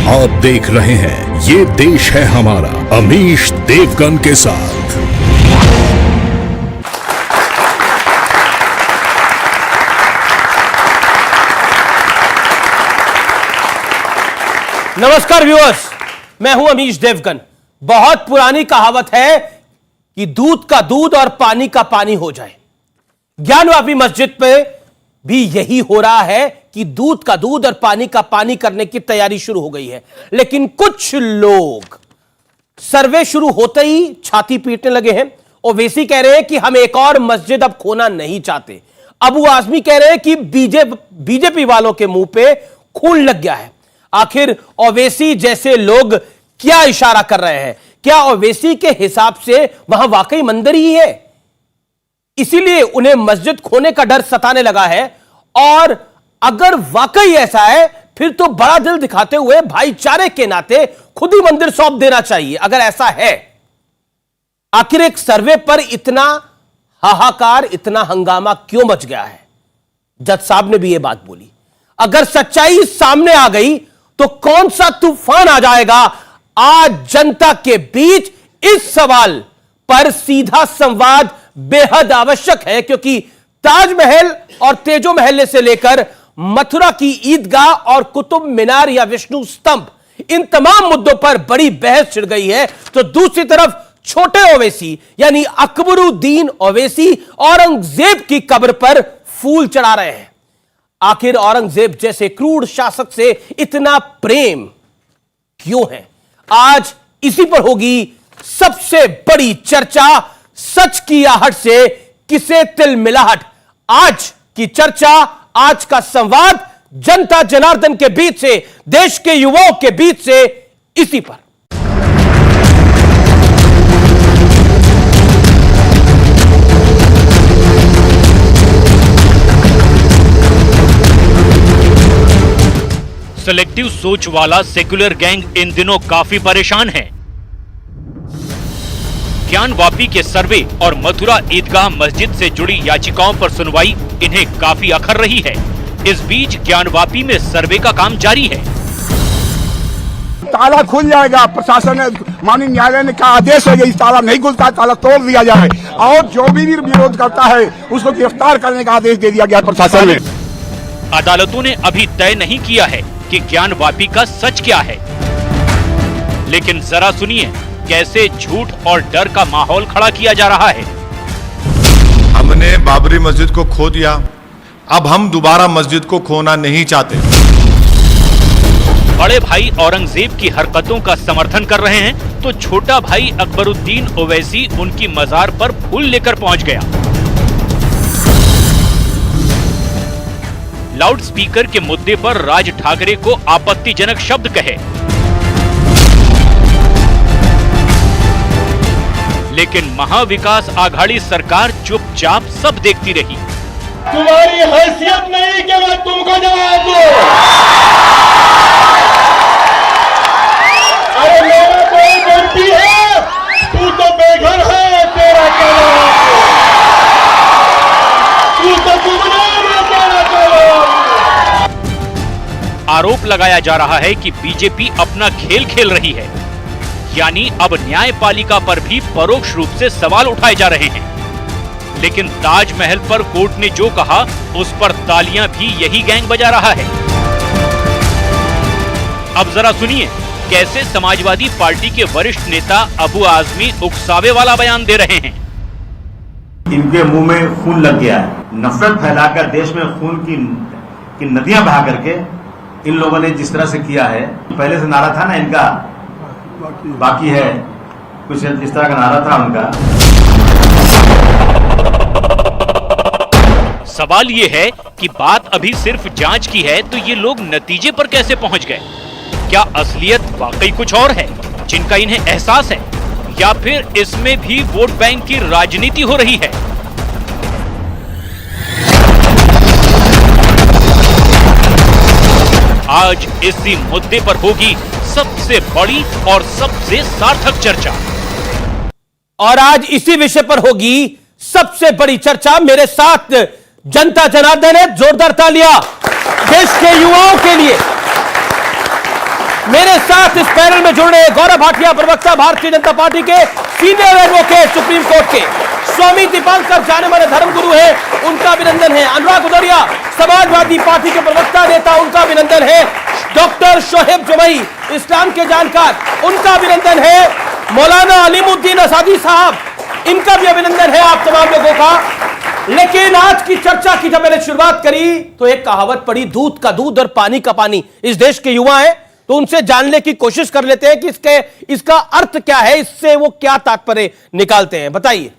आप देख रहे हैं ये देश है हमारा, अमीश देवगन के साथ। नमस्कार व्यूअर्स, मैं हूं अमीश देवगन। बहुत पुरानी कहावत है कि दूध का दूध और पानी का पानी हो जाए। ज्ञानवापी मस्जिद पे भी यही हो रहा है कि दूध का दूध और पानी का पानी करने की तैयारी शुरू हो गई है। लेकिन कुछ लोग सर्वे शुरू होते ही छाती पीटने लगे हैं। ओवैसी कह रहे हैं कि हम एक और मस्जिद अब खोना नहीं चाहते। अबू आजमी कह रहे हैं कि बीजेपी वालों के मुंह पे खून लग गया है। आखिर ओवैसी जैसे लोग क्या इशारा कर रहे हैं? क्या ओवैसी के हिसाब से वहां वाकई मंदिर ही है, इसीलिए उन्हें मस्जिद खोने का डर सताने लगा है? और अगर वाकई ऐसा है फिर तो बड़ा दिल दिखाते हुए भाईचारे के नाते खुद ही मंदिर सौंप देना चाहिए। अगर ऐसा है, आखिर एक सर्वे पर इतना हाहाकार, इतना हंगामा क्यों मच गया है? जज साहब ने भी यह बात बोली। अगर सच्चाई सामने आ गई तो कौन सा तूफान आ जाएगा? आज जनता के बीच इस सवाल पर सीधा संवाद बेहद आवश्यक है, क्योंकि ताजमहल और तेजो महल से लेकर मथुरा की ईदगाह और कुतुब मीनार या विष्णु स्तंभ, इन तमाम मुद्दों पर बड़ी बहस छिड़ गई है। तो दूसरी तरफ छोटे ओवैसी यानी अकबरुद्दीन ओवैसी औरंगजेब की कब्र पर फूल चढ़ा रहे हैं। आखिर औरंगजेब जैसे क्रूर शासक से इतना प्रेम क्यों है? आज इसी पर होगी सबसे बड़ी चर्चा। सच की आहट से किसे तिल मिलाहट? आज की चर्चा, आज का संवाद जनता जनार्दन के बीच से, देश के युवाओं के बीच से, इसी पर। सेलेक्टिव सोच वाला सेक्युलर गैंग इन दिनों काफी परेशान है। ज्ञानवापी के सर्वे और मथुरा ईदगाह मस्जिद से जुड़ी याचिकाओं पर सुनवाई इन्हें काफी अखर रही है। इस बीच ज्ञानवापी में सर्वे का काम जारी है। ताला खुल जाएगा, प्रशासन ने, माननीय न्यायालय ने कहा, आदेश है, इस ताला नहीं खुलता, ताला तोड़ दिया जाए और जो भी विरोध करता है उसको गिरफ्तार करने का आदेश दे दिया गया प्रशासन ने। अदालतों ने अभी तय नहीं किया है कि ज्ञानवापी का सच क्या है, लेकिन जरा सुनिए कैसे झूठ और डर का माहौल खड़ा किया जा रहा है। हमने बाबरी मस्जिद को खो दिया, अब हम दोबारा मस्जिद को खोना नहीं चाहते। बड़े भाई औरंगजेब की हरकतों का समर्थन कर रहे हैं तो छोटा भाई अकबरुद्दीन ओवैसी उनकी मजार पर फूल लेकर पहुंच गया। लाउड स्पीकर के मुद्दे पर राज ठाकरे को आपत्तिजनक शब्द कहे, लेकिन महाविकास आघाड़ी सरकार चुपचाप सब देखती रही। तुम्हारी हैसियत नहीं कि मैं तुमको जवाब दूं। अरे मेरा कोई गलती है, तू तो बेघर है, तेरा क्या जवाब? तू तो गुमनाम है, तेरा क्या जवाब? आरोप लगाया जा रहा है कि बीजेपी अपना खेल खेल रही है, यानी अब न्यायपालिका पर भी परोक्ष रूप से सवाल उठाए जा रहे हैं। लेकिन ताजमहल पर कोर्ट ने जो कहा उस पर तालियां भी यही गैंग बजा रहा है। अब जरा सुनिए कैसे समाजवादी पार्टी के वरिष्ठ नेता अबू आजमी उकसावे वाला बयान दे रहे हैं। इनके मुंह में खून लग गया है। नफरत फैलाकर देश में खून की नदियां बहा करके इन लोगों ने जिस तरह से किया है, पहले से नारा था ना इनका, बाकी है, कुछ इस तरह का नारा था उनका। सवाल ये है कि बात अभी सिर्फ जांच की है तो ये लोग नतीजे पर कैसे पहुंच गए? क्या असलियत वाकई कुछ और है जिनका इन्हें एहसास है, या फिर इसमें भी वोट बैंक की राजनीति हो रही है? आज इसी मुद्दे पर होगी सबसे बड़ी और सबसे सार्थक चर्चा। और आज इसी विषय पर होगी सबसे बड़ी चर्चा। मेरे साथ जनता जनार्दन है, जोरदार तालियां देश के युवाओं के लिए। मेरे साथ इस पैनल में जुड़ रहे गौरव भाटिया, प्रवक्ता भारतीय जनता पार्टी के, सीनियर एडवोकेट सुप्रीम कोर्ट के, स्वामी दीपांकर जाने माने धर्मगुरु है, उनका अभिनंदन है। अनुराग भदौरिया, समाजवादी पार्टी के प्रवक्ता नेता, उनका अभिनंदन है। डॉक्टर शोहेब जमई, इस्लाम के जानकार, उनका अभिनंदन है। मौलाना अलीमुद्दीन असादी साहब, इनका भी अभिनंदन है आप तमाम लोगों का। लेकिन आज की चर्चा की जब मैंने शुरुआत करी तो एक कहावत पड़ी, दूध का दूध और पानी का पानी। इस देश के युवा हैं तो उनसे जानने की कोशिश कर लेते हैं कि इसका अर्थ क्या है, इससे वो क्या तात्पर्य निकालते हैं। बताइए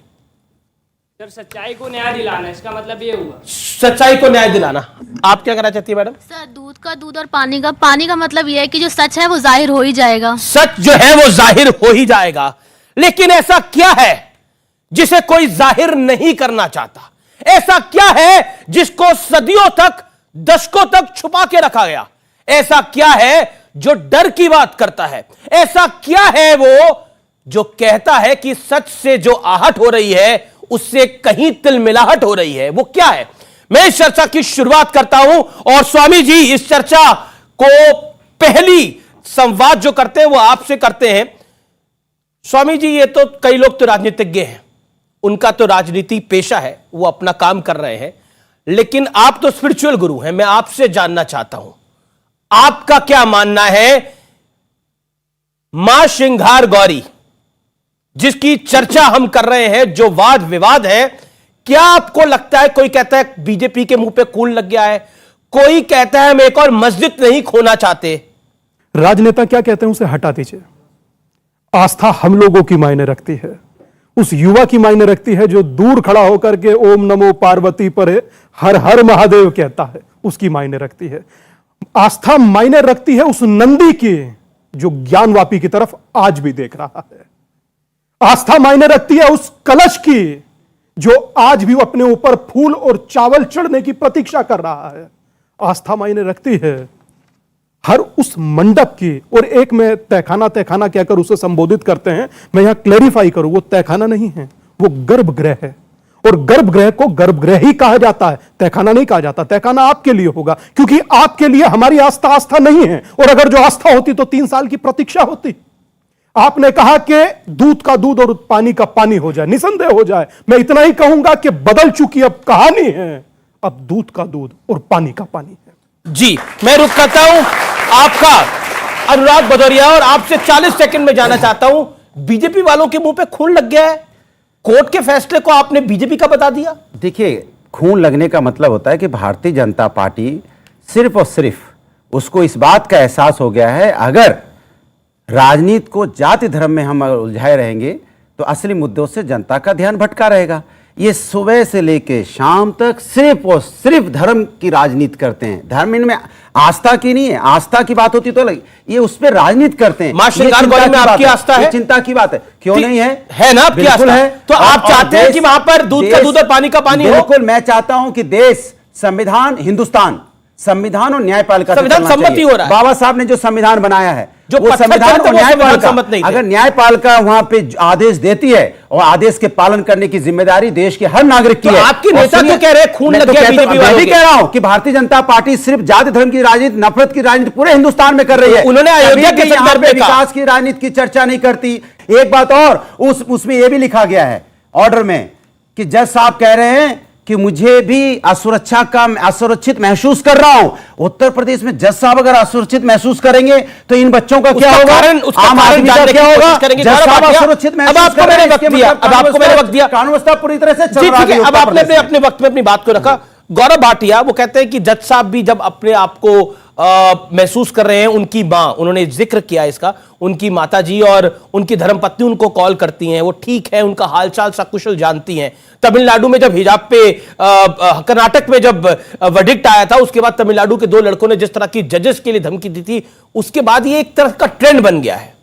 सर। सच्चाई को न्याय दिलाना, इसका मतलब ये हुआ सच्चाई को न्याय दिलाना। आप क्या कहना चाहती है मैडम? सर, दूध का दूध और पानी का मतलब ये है कि जो सच है वो जाहिर हो ही जाएगा। सच जो है वो जाहिर हो ही जाएगा। लेकिन ऐसा क्या है जिसे कोई जाहिर नहीं करना चाहता? ऐसा क्या है जिसको सदियों तक, दशकों तक छुपा के रखा गया? ऐसा क्या है जो डर की बात करता है? ऐसा क्या है वो जो कहता है कि सच से जो आहट हो रही है उससे कहीं तिलमिलाहट हो रही है? वो क्या है? मैं इस चर्चा की शुरुआत करता हूं और स्वामी जी इस चर्चा को पहली संवाद जो करते हैं वो आपसे करते हैं। स्वामी जी, ये तो कई लोग तो राजनीतिज्ञ हैं, उनका तो राजनीति पेशा है, वो अपना काम कर रहे हैं, लेकिन आप तो स्पिरिचुअल गुरु हैं। मैं आपसे जानना चाहता हूं, आपका क्या मानना है मां श्रृंगार गौरी जिसकी चर्चा हम कर रहे हैं, जो वाद विवाद है, क्या आपको लगता है? कोई कहता है बीजेपी के मुंह पे कूल लग गया है, कोई कहता है हम एक और मस्जिद नहीं खोना चाहते। राजनेता क्या कहते हैं उसे हटा दीजिए। आस्था हम लोगों की मायने रखती है, उस युवा की मायने रखती है जो दूर खड़ा होकर के ओम नमो पार्वती परे हर हर महादेव कहता है, उसकी मायने रखती है। आस्था मायने रखती है उस नंदी की जो ज्ञानवापी की तरफ आज भी देख रहा है। आस्था मायने रखती है उस कलश की जो आज भी अपने ऊपर फूल और चावल चढ़ने की प्रतीक्षा कर रहा है। आस्था मायने रखती है हर उस मंडप की। और एक में तहखाना कहकर उसे संबोधित करते हैं, मैं यहां क्लैरिफाई करूं, वो तहखाना नहीं है, वो गर्भगृह है। और गर्भगृह को गर्भगृह ही कहा जाता है, तहखाना नहीं कहा जाता। तहखाना आपके लिए होगा क्योंकि आपके लिए हमारी आस्था नहीं है। और अगर जो आस्था होती तो 3 साल की प्रतीक्षा होती। आपने कहा कि दूध का दूध और पानी का पानी हो जाए, निसंदेह हो जाए। मैं इतना ही कहूंगा कि बदल चुकी अब कहानी है, अब दूध का दूध और पानी का पानी है। जी, मैं रुक करता हूं आपका अनुराग भदौरिया और आपसे 40 सेकंड में जाना चाहता हूं। बीजेपी वालों के मुंह पे खून लग गया है, कोर्ट के फैसले को आपने बीजेपी का बता दिया। देखिए, खून लगने का मतलब होता है कि भारतीय जनता पार्टी सिर्फ और सिर्फ उसको इस बात का एहसास हो गया है, अगर राजनीति को जाति धर्म में हम उलझाए रहेंगे तो असली मुद्दों से जनता का ध्यान भटका रहेगा। ये सुबह से लेके शाम तक सिर्फ और सिर्फ धर्म की राजनीति करते हैं। धर्म इनमें आस्था की नहीं है। आस्था की बात होती तो ये उस पर राजनीति करते हैं। मां श्रृंगार गौरी में आपकी आस्था है? चिंता की बात है, क्यों नहीं है? है ना आपकी आस्था? है तो आप चाहते हैं कि वहां पर दूध का दूध और पानी का पानी हो? बिल्कुल, मैं चाहता हूं कि देश, संविधान, हिंदुस्तान, संविधान और न्यायपालिका संविधान सम्मति हो रहा है। बाबा साहब ने जो संविधान बनाया है, जो वो संविधान और न्यायपालिका, अगर न्यायपालिका वहां पे आदेश देती है और आदेश के पालन करने की जिम्मेदारी देश के हर नागरिक की है। आपके नेता तो कह रहे हैं खून लग गया बीजेपी वालों के। मैं कह रहा हूं कि भारतीय जनता पार्टी सिर्फ जाति धर्म की राजनीति, नफरत की राजनीति पूरे हिंदुस्तान में कर रही है। उन्होंने अयोध्या के संदर्भ में विकास की राजनीति की चर्चा नहीं करती। एक बात और, उसमें यह भी लिखा गया है ऑर्डर में कि जज साहब कह रहे हैं कि मुझे भी असुरक्षित महसूस कर रहा हूं। उत्तर प्रदेश में जज साहब अगर असुरक्षित महसूस करेंगे तो इन बच्चों का क्या होगा? आम आदमी का क्या होगा? जज साहब असुरक्षित महसूस कर रहे हैं, अब आपको मैंने वक्त दिया, कानून व्यवस्था पूरी तरह से चल रहा है। अब आपने अपने वक्त में अपनी बात को रखा। गौरव भाटिया वो कहते हैं कि जज साहब भी जब अपने आप को महसूस कर रहे हैं, उनकी मां, उन्होंने जिक्र किया इसका, उनकी माताजी और उनकी धर्मपत्नी उनको कॉल करती हैं, वो ठीक है, उनका हालचाल सकुशल जानती हैं। तमिलनाडु में जब हिजाब पे, कर्नाटक में जब वर्डिक्ट आया था, उसके बाद तमिलनाडु के 2 लड़कों ने जिस तरह की जजेस के लिए धमकी दी थी, उसके बाद ये एक तरह का ट्रेंड बन गया है।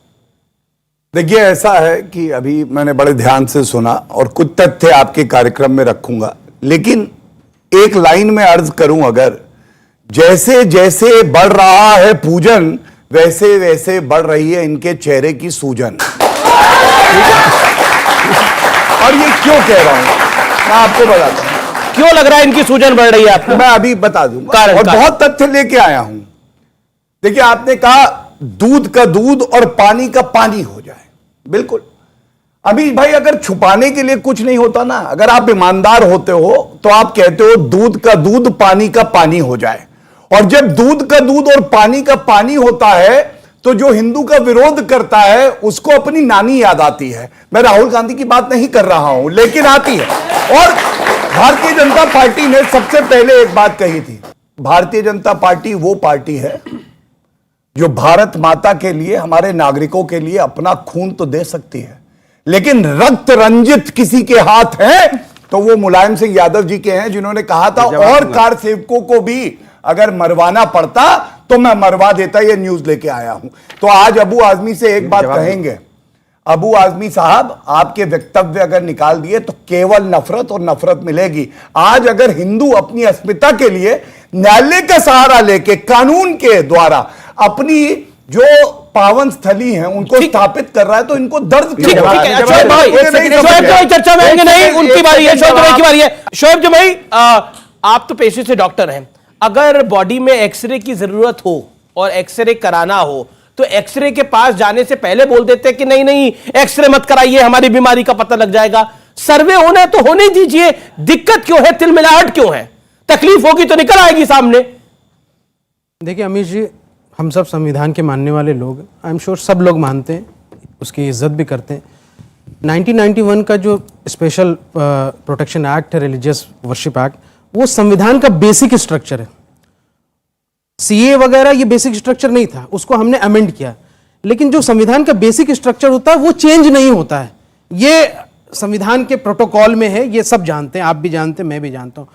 देखिए, ऐसा है कि अभी मैंने बड़े ध्यान से सुना और कुछ तथ्य आपके कार्यक्रम में रखूंगा, लेकिन एक लाइन में अर्ज करूं, अगर जैसे जैसे बढ़ रहा है पूजन, वैसे वैसे बढ़ रही है इनके चेहरे की सूजन। और ये क्यों कह रहा हूं मैं आपको बताता हूं, क्यों लग रहा है इनकी सूजन बढ़ रही है आपको? मैं अभी बता दूंगा और बहुत तथ्य लेके आया हूं। देखिए, आपने कहा दूध का दूध और पानी का पानी हो जाए। बिल्कुल अमीश भाई, अगर छुपाने के लिए कुछ नहीं होता ना, अगर आप ईमानदार होते हो तो आप कहते हो दूध का दूध पानी का पानी हो जाए। और जब दूध का दूध और पानी का पानी होता है तो जो हिंदू का विरोध करता है उसको अपनी नानी याद आती है। मैं राहुल गांधी की बात नहीं कर रहा हूं, लेकिन आती है। और भारतीय जनता पार्टी ने सबसे पहले एक बात कही थी, भारतीय जनता पार्टी वो पार्टी है जो भारत माता के लिए, हमारे नागरिकों के लिए अपना खून तो दे सकती है, लेकिन रक्त रंजित किसी के हाथ है तो वो मुलायम सिंह यादव जी के हैं, जिन्होंने कहा था और कार सेवकों को भी अगर मरवाना पड़ता तो मैं मरवा देता। ये न्यूज लेके आया हूं। तो आज अबू आजमी से एक बात कहेंगे, अबू आजमी साहब, आपके वक्तव्य अगर निकाल दिए तो केवल नफरत और नफरत मिलेगी। आज अगर हिंदू अपनी अस्मिता के लिए न्यायालय का सहारा लेके कानून के द्वारा अपनी जो पावन स्थली है उनको स्थापित कर रहा है तो इनको दर्द क्यों? शोएब भाई चर्चा में आएंगे नहीं, उनकी बारी है, शोएब भाई की बारी है। शोएब भाई, आप तो पेशे से डॉक्टर हैं, अगर बॉडी में एक्सरे की जरूरत हो और एक्सरे कराना हो तो एक्सरे के पास जाने से पहले बोल देते कि नहीं नहीं एक्सरे मत कराइए, हमारी बीमारी का पता लग जाएगा। सर्वे होना है तो होने दीजिए, दिक्कत क्यों है, तिलमिलाहट क्यों है? तकलीफ होगी तो निकल आएगी सामने। देखिए अमीश जी, हम सब संविधान के मानने वाले लोग, आई एम श्योर सब लोग मानते हैं, उसकी इज्जत भी करते हैं। 1991 का जो स्पेशल प्रोटेक्शन एक्ट है, रिलीजियस वर्शिप एक्ट, वो संविधान का बेसिक स्ट्रक्चर है। सीए वगैरह ये बेसिक स्ट्रक्चर नहीं था, उसको हमने अमेंड किया। लेकिन जो संविधान का बेसिक स्ट्रक्चर होता है वो चेंज नहीं होता है। ये संविधान के प्रोटोकॉल में है, ये सब जानते हैं, आप भी जानते हैं, मैं भी जानता हूं।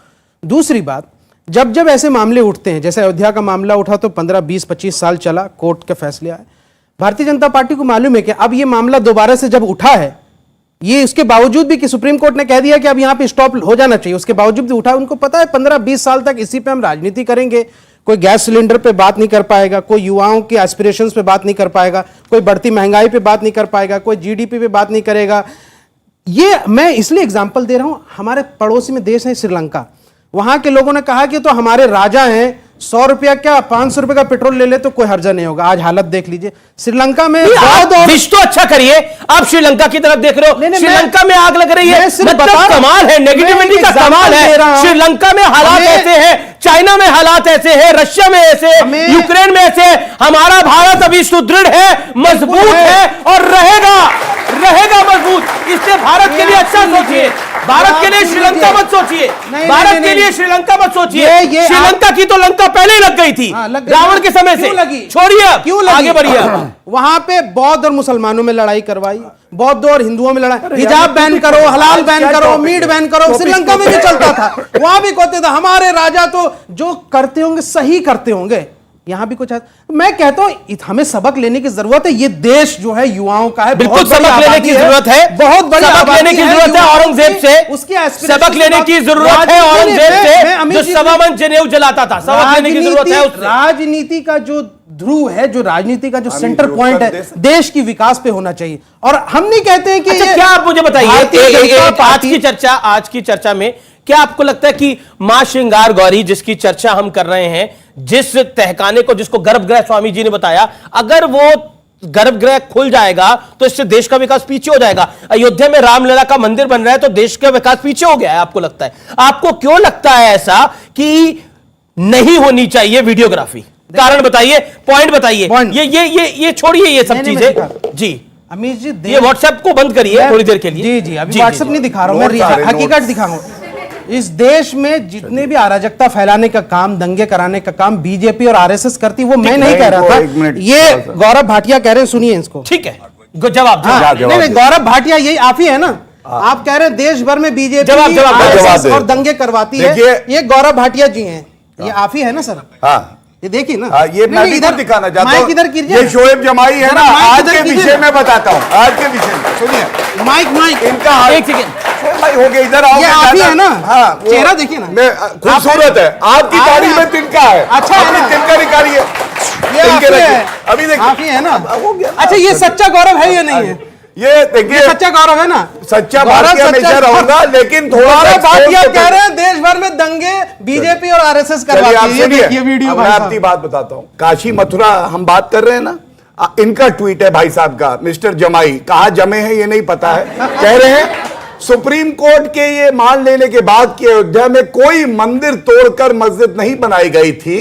दूसरी बात, जब जब ऐसे मामले उठते हैं, जैसे अयोध्या का मामला उठा तो 15, 20, 25 साल चला, कोर्ट के फैसले आए। भारतीय जनता पार्टी को मालूम है कि अब ये मामला दोबारा से जब उठा है, ये उसके बावजूद भी कि सुप्रीम कोर्ट ने कह दिया कि अब यहां पे स्टॉप हो जाना चाहिए, उसके बावजूद भी उठा। उनको पता है 15-20 साल तक इसी पे हम राजनीति करेंगे, कोई गैस सिलेंडर पे बात नहीं कर पाएगा, कोई युवाओं के एस्पिरेशंस पे बात नहीं कर पाएगा, कोई बढ़ती महंगाई पे बात नहीं कर पाएगा, कोई जीडीपी पे बात नहीं करेगा। ये मैं इसलिए एग्जांपल दे रहा हूं, हमारे पड़ोसी में देश है श्रीलंका, वहां के लोगों ने कहा कि तो हमारे राजा हैं, 100 रुपया क्या 500 रुपए का पेट्रोल ले ले तो कोई हर्जा नहीं होगा। आज हालत देख लीजिए श्रीलंका में। विश तो अच्छा करिए, आप श्रीलंका की तरफ देख रहे हो, श्रीलंका में आग लग रही है, मतलब कमाल है, नेगेटिविटी का कमाल है। श्रीलंका में हालात ऐसे हैं, चाइना में हालात ऐसे हैं, रशिया में ऐसे, यूक्रेन में ऐसे। हमारा भारत अभी सुदृढ़ है, मजबूत है और रहेगा मजबूत। इसलिए भारत के लिए अच्छा सोचिए, भारत के लिए श्रीलंका मत सोचिए, भारत के लिए श्रीलंका मत सोचिए। श्रीलंका की तो लंका पहले ही लग गई थी रावण के समय से, छोड़िए क्यों आगे बढ़िए। वहां पे बौद्ध और मुसलमानों में लड़ाई करवाई, बौद्ध और हिंदुओं में लड़ाई, हिजाब बैन करो, हलाल बैन करो, मीट बैन करो, श्रीलंका में भी चलता था। वहां भी कहते थे हमारे राजा तो जो करते होंगे सही करते होंगे, यहां भी कुछ है। मैं कहता हूं हमें सबक लेने की जरूरत है। ये देश जो है युवाओं का है, बिल्कुल सबक लेने की जरूरत है, बहुत बड़ी सबक लेने की जरूरत है औरंगजेब से, उसकी सबक लेने की जरूरत है औरंगजेब से, जो सवामन जनेऊ जलाता था। सबक लेने की जरूरत है उससे। राजनीति का जो ध्रुव है, जो राजनीति का जो सेंटर पॉइंट है, देश की विकास पे होना चाहिए। और हम नहीं कहते हैं कि अच्छा, क्या आप मुझे बताइए आज की चर्चा में क्या आपको लगता है कि मां श्रृंगार गौरी जिसकी चर्चा हम कर रहे हैं, जिस तहखाने को जिसको गर्भगृह स्वामी जी ने बताया, अगर वो गर्भगृह खुल जाएगा तो इससे देश का विकास पीछे हो जाएगा? अयोध्या में रामलला का मंदिर बन रहा है तो देश का विकास पीछे हो गया है, आपको लगता है? आपको क्यों लगता है ऐसा कि नहीं होनी चाहिए वीडियोग्राफी? कारण बताइए, पॉइंट बताइए। ये छोड़िए ये सब चीजें जी। अमीश जी, ये व्हाट्सएप को बंद करिए थोड़ी देर के लिए। जी जी, अभी व्हाट्सएप नहीं दिखा रहा हूं मैं, हकीकत दिखाऊंगा। इस देश में जितने भी अराजकता फैलाने का काम, दंगे कराने का काम बीजेपी और आरएसएस करती, वो मैं नहीं कह रहा था, ये गौरव भाटिया कह रहे हैं। सुनिए इसको, ठीक है, जवाब। नहीं, गौरव भाटिया यही आप ही है ना? आप कह रहे हैं देश भर में बीजेपी और दंगे करवाती है, ये गौरव भाटिया जी हैं, ये आप ही है ना सर? हाँ, ये देखिए ना, ये मैं इधर दिखाना चाहता हूं। इधर कीजिए, ये शोएब जमाई है ना, आज के विषय में बताता हूं, आज के विषय में सुनिए। माइक इनका एक सेकंड भाई हो गया, इधर आओ। ये आप ही है ना? हाँ, चेहरा देखिए ना, खूबसूरत है। आपकी दाढ़ी में तिनका है, अच्छा अपनी तिनका निकालिए, अभी देखिए आप ही है ना? अच्छा, ये सच्चा गौरव है या नहीं है? ये देखिए, सच्चा गौरव है ना? सच्चा भारतीय हमेशा रहूंगा, लेकिन थोड़ा भाटिया कह रहे हैं देश भर में दंगे बीजेपी और आरएसएस करवाती है। ये वीडियो मैं आपकी बात बताता हूं। काशी मथुरा हम बात कर रहे हैं ना, इनका ट्वीट है भाई साहब का, मिस्टर जमाई, कहा जमे हैं ये नहीं पता है, कह रहे हैं सुप्रीम कोर्ट के ये मान लेने के बाद कि अयोध्या में कोई मंदिर तोड़कर मस्जिद नहीं बनाई गई थी,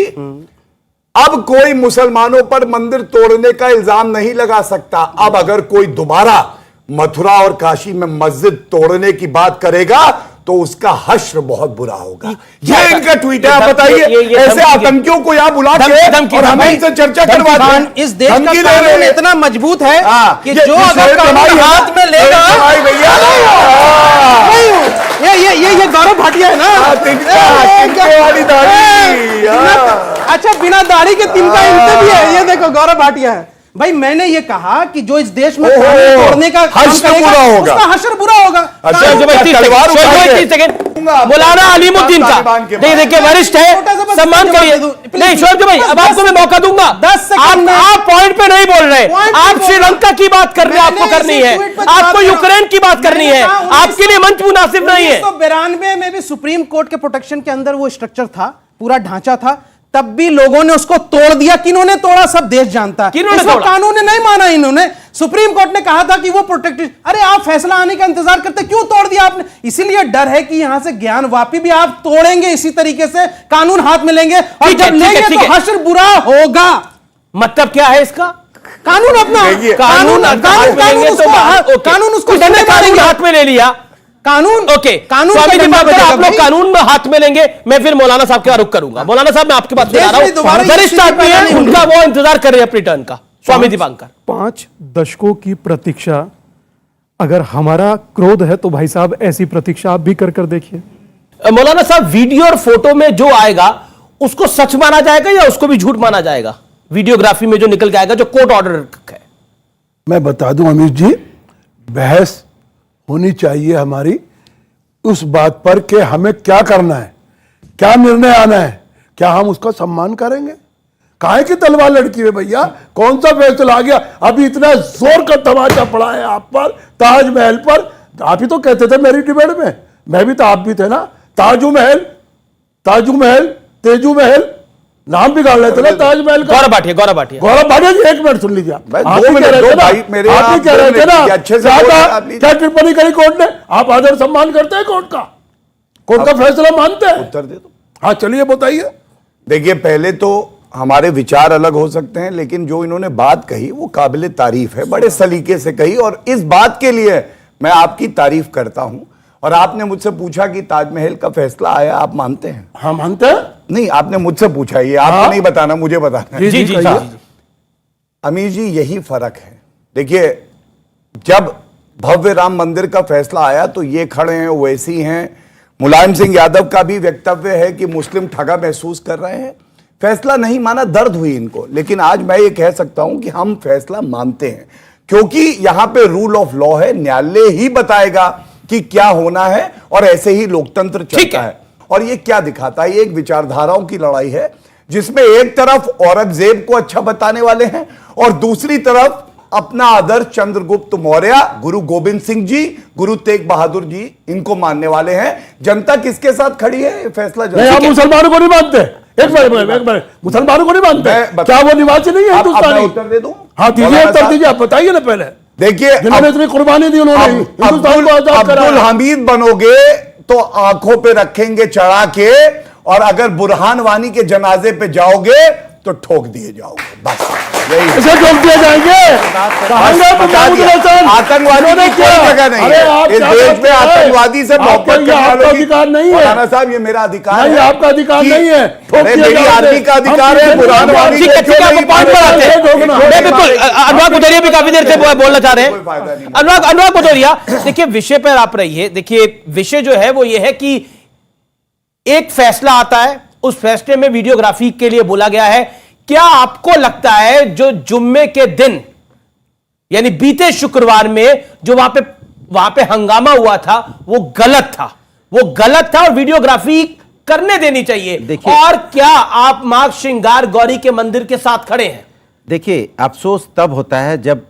अब कोई मुसलमानों पर मंदिर तोड़ने का इल्जाम नहीं लगा सकता। अब अगर कोई दोबारा मथुरा और काशी में मस्जिद तोड़ने की बात करेगा तो उसका हश्र बहुत बुरा होगा। ये इनका ट्वीट है। आप बताइए, ऐसे आतंकियों को यहां बुला के और हमें इनसे चर्चा करवाते हैं। इस देश का कानून इतना मजबूत है कि जो अगर कानून हाथ में लेगा, ये गौरव भाटिया है ना, अच्छा बिना दाढ़ी के तिनका इनसे भी है। ये देखो गौरव भाटिया है भाई। मैंने ये कहा कि जो इस देश में कानून तोड़ने का हश्र बुरा होगा, उसका हश्र बुरा होगा। मौलाना अलीमुद्दीन का देखिए वरिष्ठ है, सम्मान करिए। नहीं शोएब भाई, अब आपको मैं मौका दूंगा। 10 सेकंड आप पॉइंट पे नहीं बोल रहे, आप श्रीलंका की बात कर रहे हैं, आपको करनी है, आपको यूक्रेन की बात करनी है, आपके लिए मंच मुनासिब नहीं है। 1992 में भी सुप्रीम कोर्ट के प्रोटेक्शन के अंदर वो स्ट्रक्चर था, पूरा ढांचा था, तब भी लोगों ने उसको तोड़ दिया। किन्होंने तोड़ा सब देश जानता है। कानून ने नहीं माना, इन्होंने सुप्रीम कोर्ट ने कहा था कि वो प्रोटेक्टेड। अरे आप फैसला आने का इंतजार करते, क्यों तोड़ दिया आपने? इसीलिए डर है कि यहां से ज्ञान वापी भी आप तोड़ेंगे इसी तरीके से, कानून हाथ में लेंगे और जब लेंगे तो हश्र बुरा होगा। मतलब क्या है इसका? कानून अपना कानून उसको हाथ में ले लिया। कानून ओके, कानून आप लोग कानून में हाथ में लेंगे। मैं फिर मौलाना साहब का रुख करूंगा। मौलाना साहब, मैं आपके पास आ रहा हूं, वरिष्ठ आदमी है, उनका वो इंतजार कर रहे हैं अपनी टर्न का। स्वामी दीपांकर, 5 दशकों की प्रतीक्षा, अगर हमारा क्रोध है तो भाई साहब ऐसी प्रतीक्षा आप भी कर देखिए। मौलाना साहब, वीडियो और फोटो में जो आएगा उसको सच माना जाएगा या उसको भी झूठ माना जाएगा? वीडियोग्राफी में जो निकल के आएगा, जो कोर्ट ऑर्डर है। मैं बता दूं अमित जी, बहस होनी चाहिए हमारी उस बात पर कि हमें क्या करना है, क्या निर्णय आना है, क्या हम उसका सम्मान करेंगे? काहे की तलवार लड़की है भैया? कौन सा फैसला आ गया? अभी इतना जोर का तमाचा पड़ा है आप पर, ताजमहल पर। आप ही तो कहते थे मेरी डिबेट में, मैं भी तो, आप भी थे ना, ताजू महल, तेजू महल, नाम बिगाड़ लेते ना ताजमहल का। गौरव भाटिया जी, एक मिनट सुन लीजिए आप। आप ही कह रहे थे ना अच्छे से क्या टिप्पणी करी कोर्ट ने? आप आदर सम्मान करते हैं कोर्ट का फैसला मानते हैं? उत्तर दे दो। हाँ चलिए बताइए। देखिए, पहले तो हमारे विचार अलग हो सकते हैं, लेकिन जो इन्होंने बात कही वो काबिले तारीफ है, बड़े सलीके से कही, और इस बात के लिए मैं आपकी तारीफ करता हूं। और आपने मुझसे पूछा कि ताजमहल का फैसला आया, आप मानते हैं? हाँ मानते हैं। नहीं, आपने मुझसे पूछा, ये आपको नहीं बताना, मुझे बताना है। जी। अमीर जी, यही फर्क है। देखिए, जब भव्य राम मंदिर का फैसला आया तो ये खड़े हैं, वैसी हैं। मुलायम सिंह यादव का भी वक्तव्य है कि मुस्लिम ठगा महसूस कर रहे हैं। फैसला नहीं माना, दर्द हुई इनको, लेकिन आज मैं ये कह सकता हूं कि हम फैसला मानते हैं, क्योंकि यहां पे रूल ऑफ लॉ है, न्यायालय ही बताएगा कि क्या होना है, और ऐसे ही लोकतंत्र चलता है। और ये क्या दिखाता है? ये एक विचारधाराओं की लड़ाई है, जिसमें एक तरफ औरंगजेब को अच्छा बताने वाले हैं और दूसरी तरफ अपना आदर्श चंद्रगुप्त मौर्य, गुरु गोविंद सिंह जी, गुरु तेग बहादुर जी, इनको मानने वाले हैं। जनता किसके साथ खड़ी है? फैसला आप मुसलमानों को नहीं मानते? एक बार मुसलमानों को नहीं मानते? क्या वो निवासी नहीं है हिंदुस्तानी? उत्तर दे दूं? हाँ दीजिए, उत्तर दीजिए, आप बताइए ना पहले। देखिए, जिन्होंने इतनी कुर्बानी दी, उन्होंने अब्दुल हमीद बनोगे तो आंखों पे रखेंगे चढ़ा के, और अगर बुरहान वानी के जनाजे पे जाओगे तो ठोक दिए जाओगे। बस यही इसे ठोक दिए जाएंगे। आतंकवादी की कोई जगह नहीं है इस देश में। आतंकवादी से मोहब्बत करने वालों की अधिकार नहीं है। मौलाना साहब, ये मेरा अधिकार है। आपका अधिकार नहीं है। मेरी आर्मी का अधिकार है। बुरहान वानी अनुराग भदौरिया भी काफी देर से बोलना चाह रहे हैं। अनुराग भदौरिया, देखिए विषय पर आप रहिए। देखिए विषय जो है वो ये है कि एक फैसला आता है, उस फैसले में वीडियोग्राफी के लिए बोला गया है। क्या आपको लगता है जो जुम्मे के दिन, यानी बीते शुक्रवार में जो वहां पे हंगामा हुआ था, वो गलत था और वीडियोग्राफी करने देनी चाहिए? और क्या आप मां श्रृंगार गौरी के मंदिर के साथ खड़े हैं? देखिए, अफसोस तब होता है जब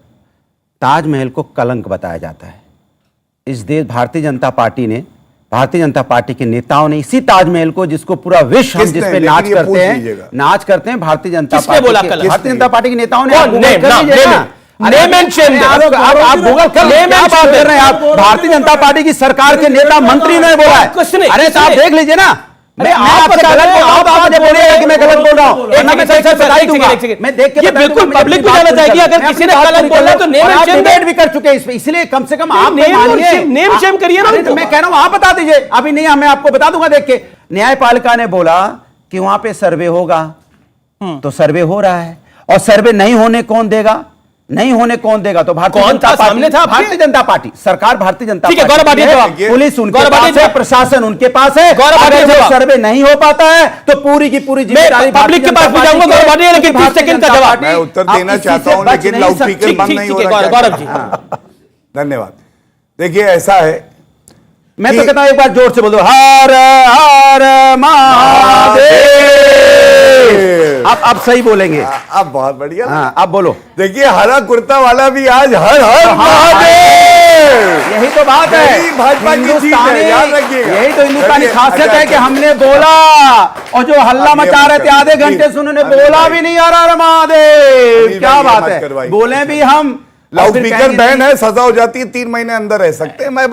ताजमहल को कलंक बताया जाता है। इस देश भारतीय जनता पार्टी ने भारतीय जनता पार्टी के नेताओं ने इसी ताजमहल को, जिसको पूरा विश्व हम जिस पे नाच करते हैं, भारतीय जनता पार्टी के नेताओं ने आप गूगल कर लें, क्या बात कर रहे हैं आप? भारतीय जनता पार्टी की सरकार के नेता मंत्री ने बोला है। अरे तो आप देख लीजिए ना, मैं आपसे गलत बोल रहा हूं, आप मुझे बोलिएगा कि मैं गलत बोल रहा हूं। मैं देख के बिल्कुल पब्लिक भी जाना चाहेगी अगर किसी ने गलत बोला तो नेम एंड शेम डिबेट भी कर चुके हैं, इसलिए कम से कम आप नेम शेम करिए ना। तो मैं कह रहा हूं आप बता दीजिए, अभी नहीं, मैं आपको बता दूंगा। देख के न्यायपालिका ने बोला कि वहां पे सर्वे होगा, तो सर्वे हो रहा है, और सर्वे नहीं होने कौन देगा? नहीं होने कौन देगा? तो भारतीय जनता पार्टी, भारतीय जनता पार्टी सरकार, भारतीय जनता ठीक है, गौरव भाटिया, पुलिस उनके पास है, प्रशासन उनके पास है। अगर जब सर्वे नहीं हो पाता है तो पूरी की पूरी जिम्मेदारी पब्लिक के पास भी जाऊंगा। गौरव भाटिया, लेकिन 30 सेकंड का जवाब मैं उत्तर देना चाहता हूं, लेकिन लाउडस्पीकर बंद नहीं हो रहा है। गौरव जी धन्यवाद। देखिए ऐसा है, मैं तो कहता हूं एक बार जोर से बोल दो, हर हर महादेव। अब सही बोलेंगे, अब बहुत बढ़िया। हाँ, अब बोलो। देखिए हरा कुर्ता वाला भी आज हर हर महादेव, यही तो बात है, भाजपा की जीत है, याद रखिएगा। यही तो हिंदुस्तानी खासियत है कि हमने बोला, और जो हल्ला मचा रहे थे आधे घंटे से उन्होंने बोला भी नहीं हर हर महादेव। क्या बात है, बोले भी हम। लाउडस्पीकर बैन है, सजा हो जाती है, 3 महीने अंदर रह सकते हैं। मैं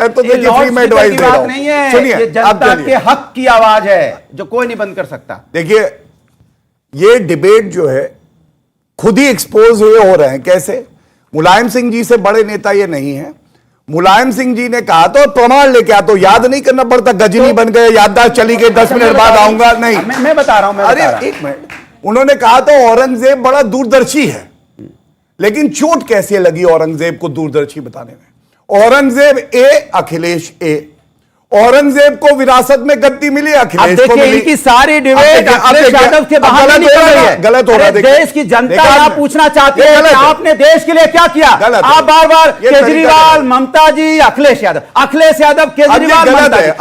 तो देखिए फ्री में एडवाइस दे रहा हूं। नहीं है, सुनिए, जनता के हक की आवाज है जो कोई नहीं बंद कर सकता। देखिए ये डिबेट जो है खुद ही एक्सपोज हुए हो रहे हैं। कैसे? मुलायम सिंह जी से बड़े नेता ये नहीं है। मुलायम सिंह जी ने कहा तो प्रमाण लेके आ, तो याद नहीं करना पड़ता, गजनी बन गए, याददाश्त चली गई, 10 मिनट बाद आऊंगा। नहीं, मैं बता रहा हूं। अरे एक मिनट, उन्होंने कहा तो औरंगजेब बड़ा दूरदर्शी है, लेकिन चोट कैसे लगी औरंगजेब को दूरदर्शी बताने में? औरंगजेब ए, अखिलेश ए। औरंगजेब को विरासत में गद्दी मिली, अखिलेश को मिली। इनकी सारी डिबेट अखिलेश यादव के बहाने निकल रही है। गलत हो रहा है। देश की जनता यहां पूछना चाहती है कि आपने देश के लिए क्या किया? आप बार बार केजरीवाल, ममता जी, अखिलेश यादव, केजरीवाल,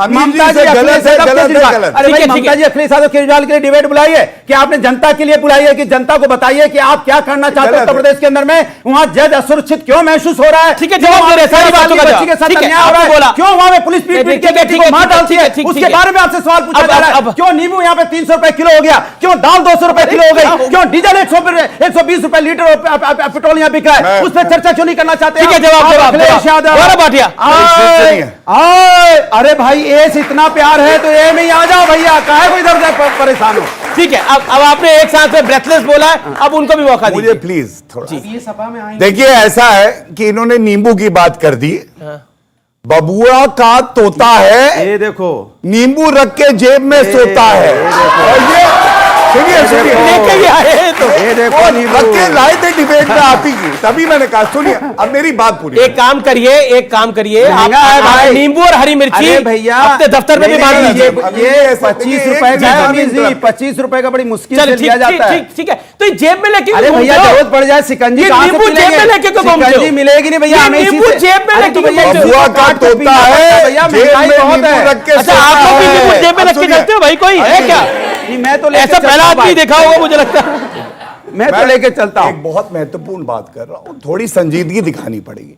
ममता जी, अखिलेश यादव, केजरीवाल। अरे भाई, ममता जी, अखिलेश यादव, केजरीवाल के लिए डिबेट बुलाई है कि आपने जनता के लिए बुलाई है कि जनता को बताइए कि आप क्या करना चाहते हैं उत्तर प्रदेश के अंदर में? वहां जज असुरक्षित क्यों महसूस हो रहा है? ठीक है, जवाब दे रहे हैं, सारी बातों का जवाब। के साथ अन्याय हो रहा है, क्यों वहां पे पुलिस पीट के मार डालती है, उसके बारे में आपसे सवाल पूछा जा रहा है। क्यों नींबू यहाँ पे 300 रुपए किलो हो गया? क्यों दाल 200 रुपए किलो हो गई? क्यों डीजल 120 रुपए लीटर पेट्रोल यहाँ बिक रहा है? उस पर चर्चा क्यों नहीं करना चाहते? ठीक है, जवाब अखिलेश यादव, गौरव भाटिया। अरे भाई, एस इतना प्यार है तो ए में ही आ जाओ भैया, काहे को इधर परेशान हो? ठीक है, अब आपने एक साथ में ब्रेथलेस बोला है, अब उनको भी मौका दीजिए। मुझे प्लीज थोड़ा, ये सभा में आएंगे। देखिए ऐसा है कि इन्होंने नींबू की बात कर दी। बबुआ का तोता है, ये देखो, नींबू रख के जेब में सोता है। और ये सुनिए लेके ही आए तो ये देखो, रख के लाए थे डिबेट में आप ही की, तभी मैंने कहा। सुनिए, अब मेरी बात पूरी। एक काम करिए, आप नींबू और हरी मिर्ची भैया अपने दफ्तर में भी बांट लीजिए। ये 25 रुपए का, 25 रुपए का बड़ी मुश्किल से लिया जाता है। ठीक है, तो जेब में लेके, अरे भैया जरूरत पड़ जाए शिकंजी नींबू जेब में लेके शिकंजी मिलेगी नहीं भैया, नींबू जेब में लेके बबुआ का तोता है, भैया जेब में नींबू रख के अच्छा, आप लोग भी नींबू जेब में रख के चलते हो भाई? कोई है क्या? मैं तो ऐसा पहला आदमी देखा होगा मुझे लगता है। मैं तो लेके चलता हूं। एक बहुत महत्वपूर्ण बात कर रहा हूं, थोड़ी संजीदगी दिखानी पड़ेगी।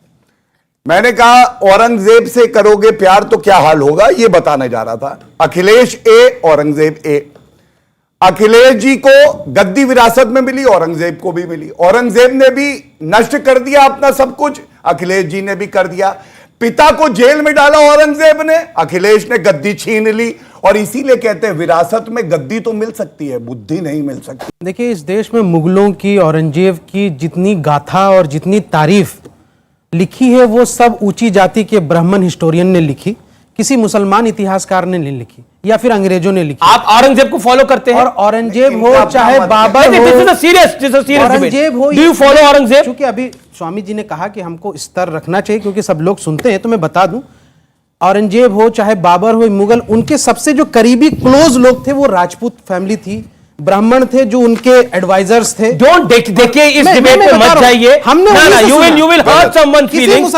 मैंने कहा औरंगजेब से करोगे प्यार तो क्या हाल होगा, ये बताने जा रहा था। अखिलेश ए, औरंगजेब ए। अखिलेश जी को गद्दी विरासत में मिली, औरंगजेब को भी मिली। औरंगजेब ने भी नष्ट कर दिया अपना सब कुछ, अखिलेश जी ने भी कर दिया। पिता को जेल में डाला औरंगजेब ने, अखिलेश ने गद्दी छीन ली। और इसीलिए कहते हैं विरासत में गद्दी तो मिल सकती है, बुद्धि नहीं मिल सकती। देखिए, इस देश में मुगलों की, औरंगजेब की जितनी गाथा और जितनी तारीफ लिखी है, वो सब ऊंची जाति के ब्राह्मण हिस्टोरियन ने लिखी, किसी मुसलमान इतिहासकार ने नहीं लिखी, या फिर अंग्रेजों ने लिखी। आप औरंगजेब को फॉलो करते हैं? और औरंगजेब हो चाहे बाबर हो, औरंगजेब हो, डू यू फॉलो औरंगजेब? क्योंकि अभी स्वामी जी ने कहा कि हमको स्तर रखना चाहिए क्योंकि सब लोग सुनते हैं, तो मैं बता दूं, औरंगजेब हो चाहे बाबर हो, मुगल, उनके सबसे जो करीबी क्लोज लोग थे वो राजपूत फैमिली थी, ब्राह्मण थे जो उनके एडवाइजर्स थे। डोंट देखिए इस डिबेट में मत जाइए। हमने you will hurt someone feelings.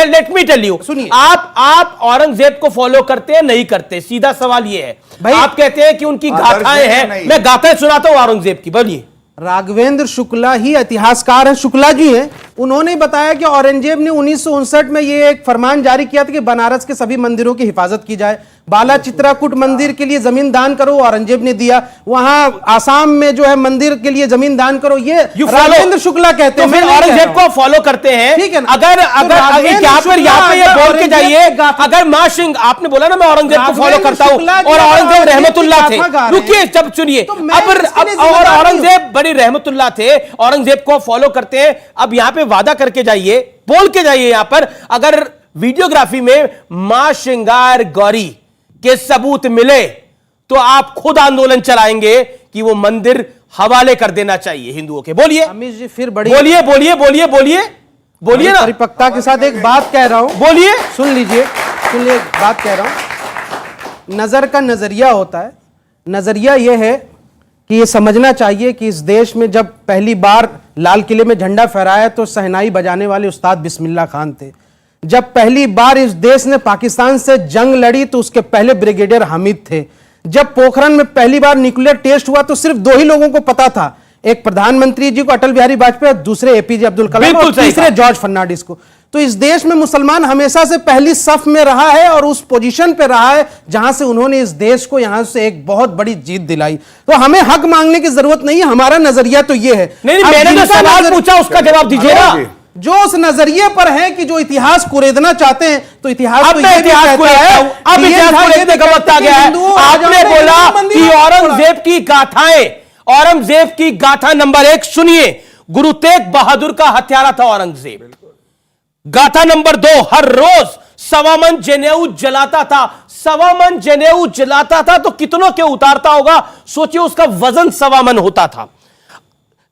Let me tell you, सुनिए, आप औरंगजेब को फॉलो करते हैं नहीं करते? सीधा सवाल ये है भाई। आप कहते हैं कि उनकी गाथाएं हैं, मैं गाथाएं सुनाता हूं औरंगजेब की, बोलिए। राघवेंद्र शुक्ला ही इतिहासकार हैं, शुक्ला जी हैं। उन्होंने बताया कि औरंगजेब ने 1959 में ये एक फरमान जारी किया था कि बनारस के सभी मंदिरों की हिफाजत की जाए। बाला चित्राकूट मंदिर के लिए जमीन दान करो, औरंगजेब ने दिया। वहां आसाम में जो है मंदिर के लिए जमीन दान करो, ये राघवेंद्र शुक्ला कहते हैं। तो औरंगजेब को फॉलो करते हैं, ठीक है। अगर यहाँ पे ये बोल के जाइए, अगर मां सिंह, आपने बोला ना मैं औरंगजेब को फॉलो करता हूं और औरंगजेब रहमतुल्लाह थे, रुकिए जब सुनिए, अब और औरंगजेब बड़ी रहमतुल्लाह थे, औरंगजेब को फॉलो करते हैं। अब यहां पे वादा करके जाइए, बोल के जाइए यहां पर, अगर वीडियोग्राफी में मां श्रृंगार गौरी के सबूत मिले तो आप खुद आंदोलन चलाएंगे कि वो मंदिर हवाले कर देना चाहिए हिंदुओं के। बोलिए अमित जी, फिर बड़ी बोलिए बोलिए बोलिए बोलिए बोलिए ना, परिपक्वता के साथ एक बात कह रहा हूं, बोलिए, सुन लीजिए, एक बात कह रहा हूं। नजर का नजरिया होता है। नजरिया यह है कि ये समझना चाहिए कि इस देश में जब पहली बार लाल किले में झंडा फहराया तो शहनाई बजाने वाले उस्ताद बिस्मिल्लाह खान थे। जब पहली बार इस देश ने पाकिस्तान से जंग लड़ी तो उसके पहले ब्रिगेडियर हामिद थे। जब पोखरण में पहली बार न्यूक्लियर टेस्ट हुआ तो सिर्फ 2 ही लोगों को पता था, एक प्रधानमंत्री जी को अटल बिहारी वाजपेयी और दूसरे एपीजे अब्दुल कलाम और तीसरे जॉर्ज फर्नांडिस को। तो इस देश में मुसलमान हमेशा से पहली सफ में रहा है और उस पोजीशन पे रहा है जहां से उन्होंने इस देश को यहां से एक बहुत बड़ी जीत दिलाई। तो हमें हक मांगने की जरूरत नहीं है, हमारा नजरिया तो ये है। नहीं, मैंने जो सवाल पूछा उसका जवाब दीजिए ना। जो उस नजरिए पर है कि जो इतिहास कुरेदना चाहते हैं, तो इतिहास अब मैं इतिहास को अब इतिहास कुरेदने का वक्त आ गया है। आपने बोला कि औरंगजेब की गाथाएं, औरंगजेब की गाथा नंबर 1 सुनिए, गुरु तेग बहादुर का हत्यारा था औरंगजेब। गाथा नंबर 2, हर रोज 1.25 मन जनेऊ जलाता था। 1.25 मन जनेऊ जलाता था तो कितनों के उतारता होगा, सोचिए, उसका वजन 1.25 मन होता था।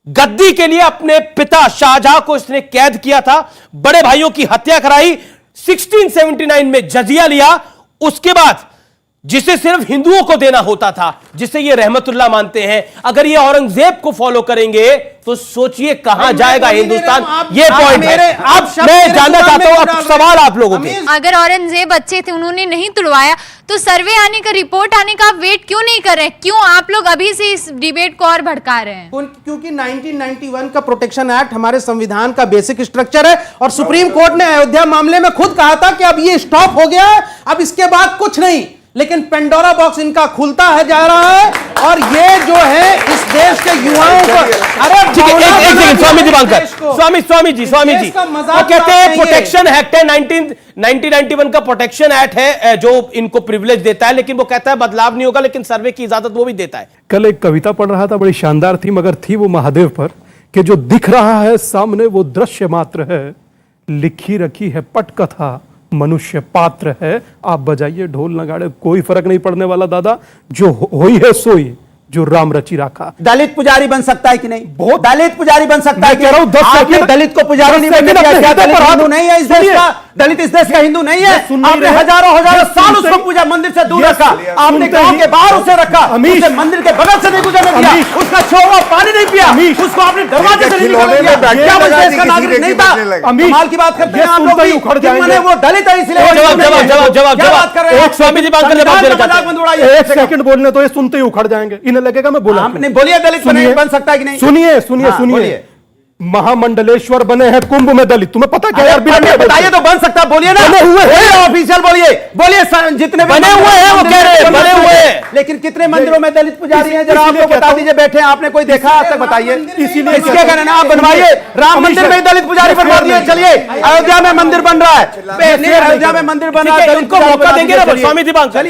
गद्दी के लिए अपने पिता शाहजहां को इसने कैद किया था, बड़े भाइयों की हत्या कराई, 1679 में जजिया लिया, उसके बाद जिसे सिर्फ हिंदुओं को देना होता था, जिसे ये रहमतुल्लाह मानते हैं। अगर ये औरंगजेब को फॉलो करेंगे तो सोचिए कहां जाएगा हिंदुस्तान। ये पॉइंट है। अब मैं जानना चाहता हूं, अब सवाल आप लोगों के, अगर औरंगजेब अच्छे थे, उन्होंने नहीं तुड़वाया, तो सर्वे आने का, रिपोर्ट आने का वेट क्यों नहीं कर रहे? क्यों आप लोग अभी से इस डिबेट को और भड़का रहे हैं? क्योंकि 1991 का प्रोटेक्शन एक्ट हमारे संविधान का बेसिक स्ट्रक्चर है और सुप्रीम कोर्ट ने अयोध्या मामले में खुद कहा था कि अब ये स्टॉप हो गया है, अब इसके बाद कुछ नहीं। लेकिन पेंडोरा बॉक्स इनका खुलता है जा रहा है और ये जो है इस देश के युवाओं को, अरे स्वामी जी वो कहते हैं प्रोटेक्शन एक्ट है, 1991 का प्रोटेक्शन एक्ट है जो इनको प्रिविलेज देता है, लेकिन वो कहता है बदलाव नहीं होगा, लेकिन सर्वे की इजाजत वो भी देता है। कल एक कविता पढ़ रहा था, बड़ी शानदार थी, मगर थी वो महादेव पर, कि जो दिख रहा है सामने वो दृश्य मात्र है, लिखी रखी है पटकथा मनुष्य पात्र है। आप बजाइए ढोल नगाड़े, कोई फर्क नहीं पड़ने वाला दादा, जो हुई है सोई, जो राम रची रखा। दलित पुजारी बन सकता है कि नहीं? बहुत दलित पुजारी बन सकता है। कह रहा हूं 10 आपने दलित को पुजारी नहीं बनने दिया। क्या दलित हिंदू नहीं है इस देश का? दलित इस देश का हिंदू नहीं है। आपने हजारों साल उसको पूजा मंदिर से दूर रखा, आपने गांव के बाहर उसे रखा, उसे मंदिर के बगल से नहीं गुजरने दिया, उसका छोरा पानी नहीं पिया, उसको आपने दरवाजे से नहीं निकालने दिया। क्या वो देश का नागरिक नहीं था? कमाल की बात करते हैं आप लोग भी, मैंने वो दलित है इसलिए। जवाब स्वामी जी बात करने, 1 सेकंड बोलने तो ये सुनते ही उखड़ जाएंगे, इन्हें लगेगा मैं बोला। आपने बोलिए दलित बन सकता है कि नहीं? सुनिए महामंडलेश्वर बने हैं कुंभ में दलित, तुम्हें पता क्या यार? बताइए तो बन सकता, बोलिए ना। बने हुए हैं ऑफिशियल, बोलिए जितने बने हुए हैं वो कह रहे हैं बने हुए हैं, लेकिन कितने मंदिरों में दलित पुजारी हैं जरा आप लोग बता दीजिए। बैठे आपने कोई देखा आज तक? बताइए। इसीलिए इसके कहना आप बनवाइए, राम मंदिर में दलित पुजारी बनवा दिए। चलिए अयोध्या में मंदिर बन रहा है, अयोध्या में मंदिर बन रहा है, उनको मौका देंगे ना। स्वामी दीपांकर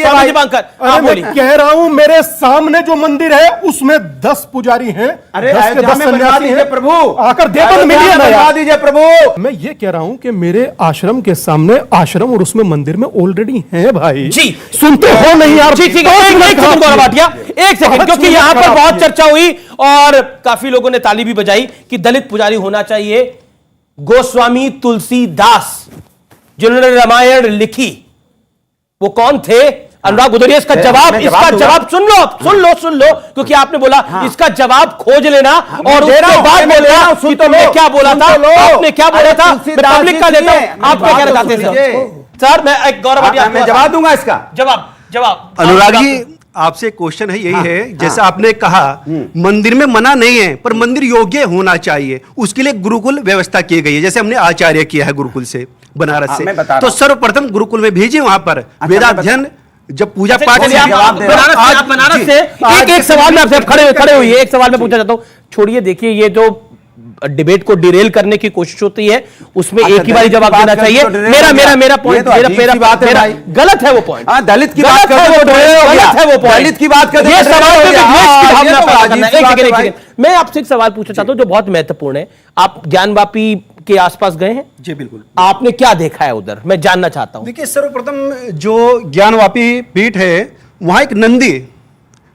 कह रहा हूं, मेरे सामने जो मंदिर है उसमें 10 पुजारी हैं। अरे अयोध्या में बनवा दीजिए प्रभु, आकर बनवा दीजिए प्रभु। मैं ये कह रहा हूं कि मेरे आश्रम के सामने आश्रम और उसमें मंदिर में ऑलरेडी है भाई जी। सुनते हो नहीं यार? ठीक है, एक सेकंड, क्योंकि यहां पर बहुत चर्चा हुई और काफी लोगों ने ताली भी बजाई कि दलित पुजारी होना चाहिए। गोस्वामी तुलसीदास जिन्होंने रामायण लिखी, वो कौन थे? अनुराग भदौरिया, इसका जवाब सुन लो, क्योंकि आपने बोला इसका जवाब खोज लेना और उसके बाद बोलना कि तुमने क्या बोला था, आपने क्या बोला था। पब्लिक का देता हूं, आप क्या कहना चाहते हैं सर? मैं एक गौरव, मैं जवाब दूंगा इसका। जवाब अनुराग जी, आपसे क्वेश्चन है यही है, जैसे आपने कहा मंदिर में मना नहीं है पर मंदिर योग्य होना चाहिए, उसके लिए गुरुकुल व्यवस्था की गई है, जैसे हमने आचार्य किया है गुरुकुल से बनारस से, तो सर्वप्रथम गुरुकुल में भेजिए, वहां पर वेदाध्ययन जब पूजा पाठ बनारस से एक सवाल में आपसे खड़े हुई है, एक सवाल में पूछना चाहता हूं, छोड़िए, देखिए ये जो डिबेट को डिरेल करने की कोशिश होती है उसमें एक ही बार जवाब देना चाहिए। मेरा पॉइंट गलत है वो पॉइंट, दलित की बात करते हैं, गलत है वो पॉइंट, दलित की बात करते हैं। मैं आपसे एक सवाल पूछना चाहता हूं जो बहुत महत्वपूर्ण है। आप ज्ञानवापी के आसपास गए हैं? जी बिल्कुल। आपने क्या देखा है उधर, मैं जानना चाहता हूं। देखिए, सर्वप्रथम जो ज्ञानवापी पीठ है वहां एक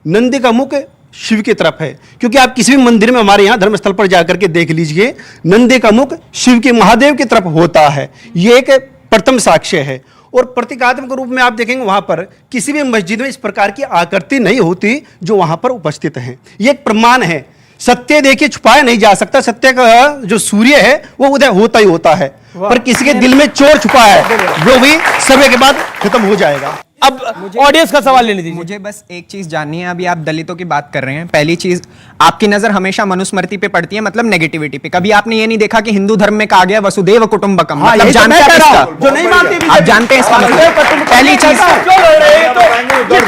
नंदी का मुख शिव की तरफ है, क्योंकि आप किसी भी मंदिर में हमारे यहाँ धर्मस्थल पर जाकर के देख लीजिए, नंदी का मुख शिव के महादेव की तरफ होता है, ये एक प्रथम साक्ष्य है। और प्रतीकात्मक रूप में आप देखेंगे वहां पर किसी भी मस्जिद में इस प्रकार की आकृति नहीं होती जो वहां पर उपस्थित है, ये एक प्रमाण है। सत्य देखिए छुपाया नहीं जा सकता, सत्य का जो सूर्य है वो उदय होता ही होता है, पर किसी के दिल में चोर छुपा है जो भी समय के बाद खत्म हो जाएगा। अब ऑडियंस का सवाल लेने दीजिए। मुझे बस एक चीज जाननी है, अभी आप दलितों की बात कर रहे हैं, पहली चीज आपकी नजर हमेशा मनुस्मृति पे पड़ती है, मतलब नेगेटिविटी पे, कभी आपने ये नहीं देखा कि हिंदू धर्म में कहा गया वसुदेव कुटुंबकम, मतलब जानते हैं इसका, जो नहीं मानते आप जानते हैं इसका मतलब, पहली चीज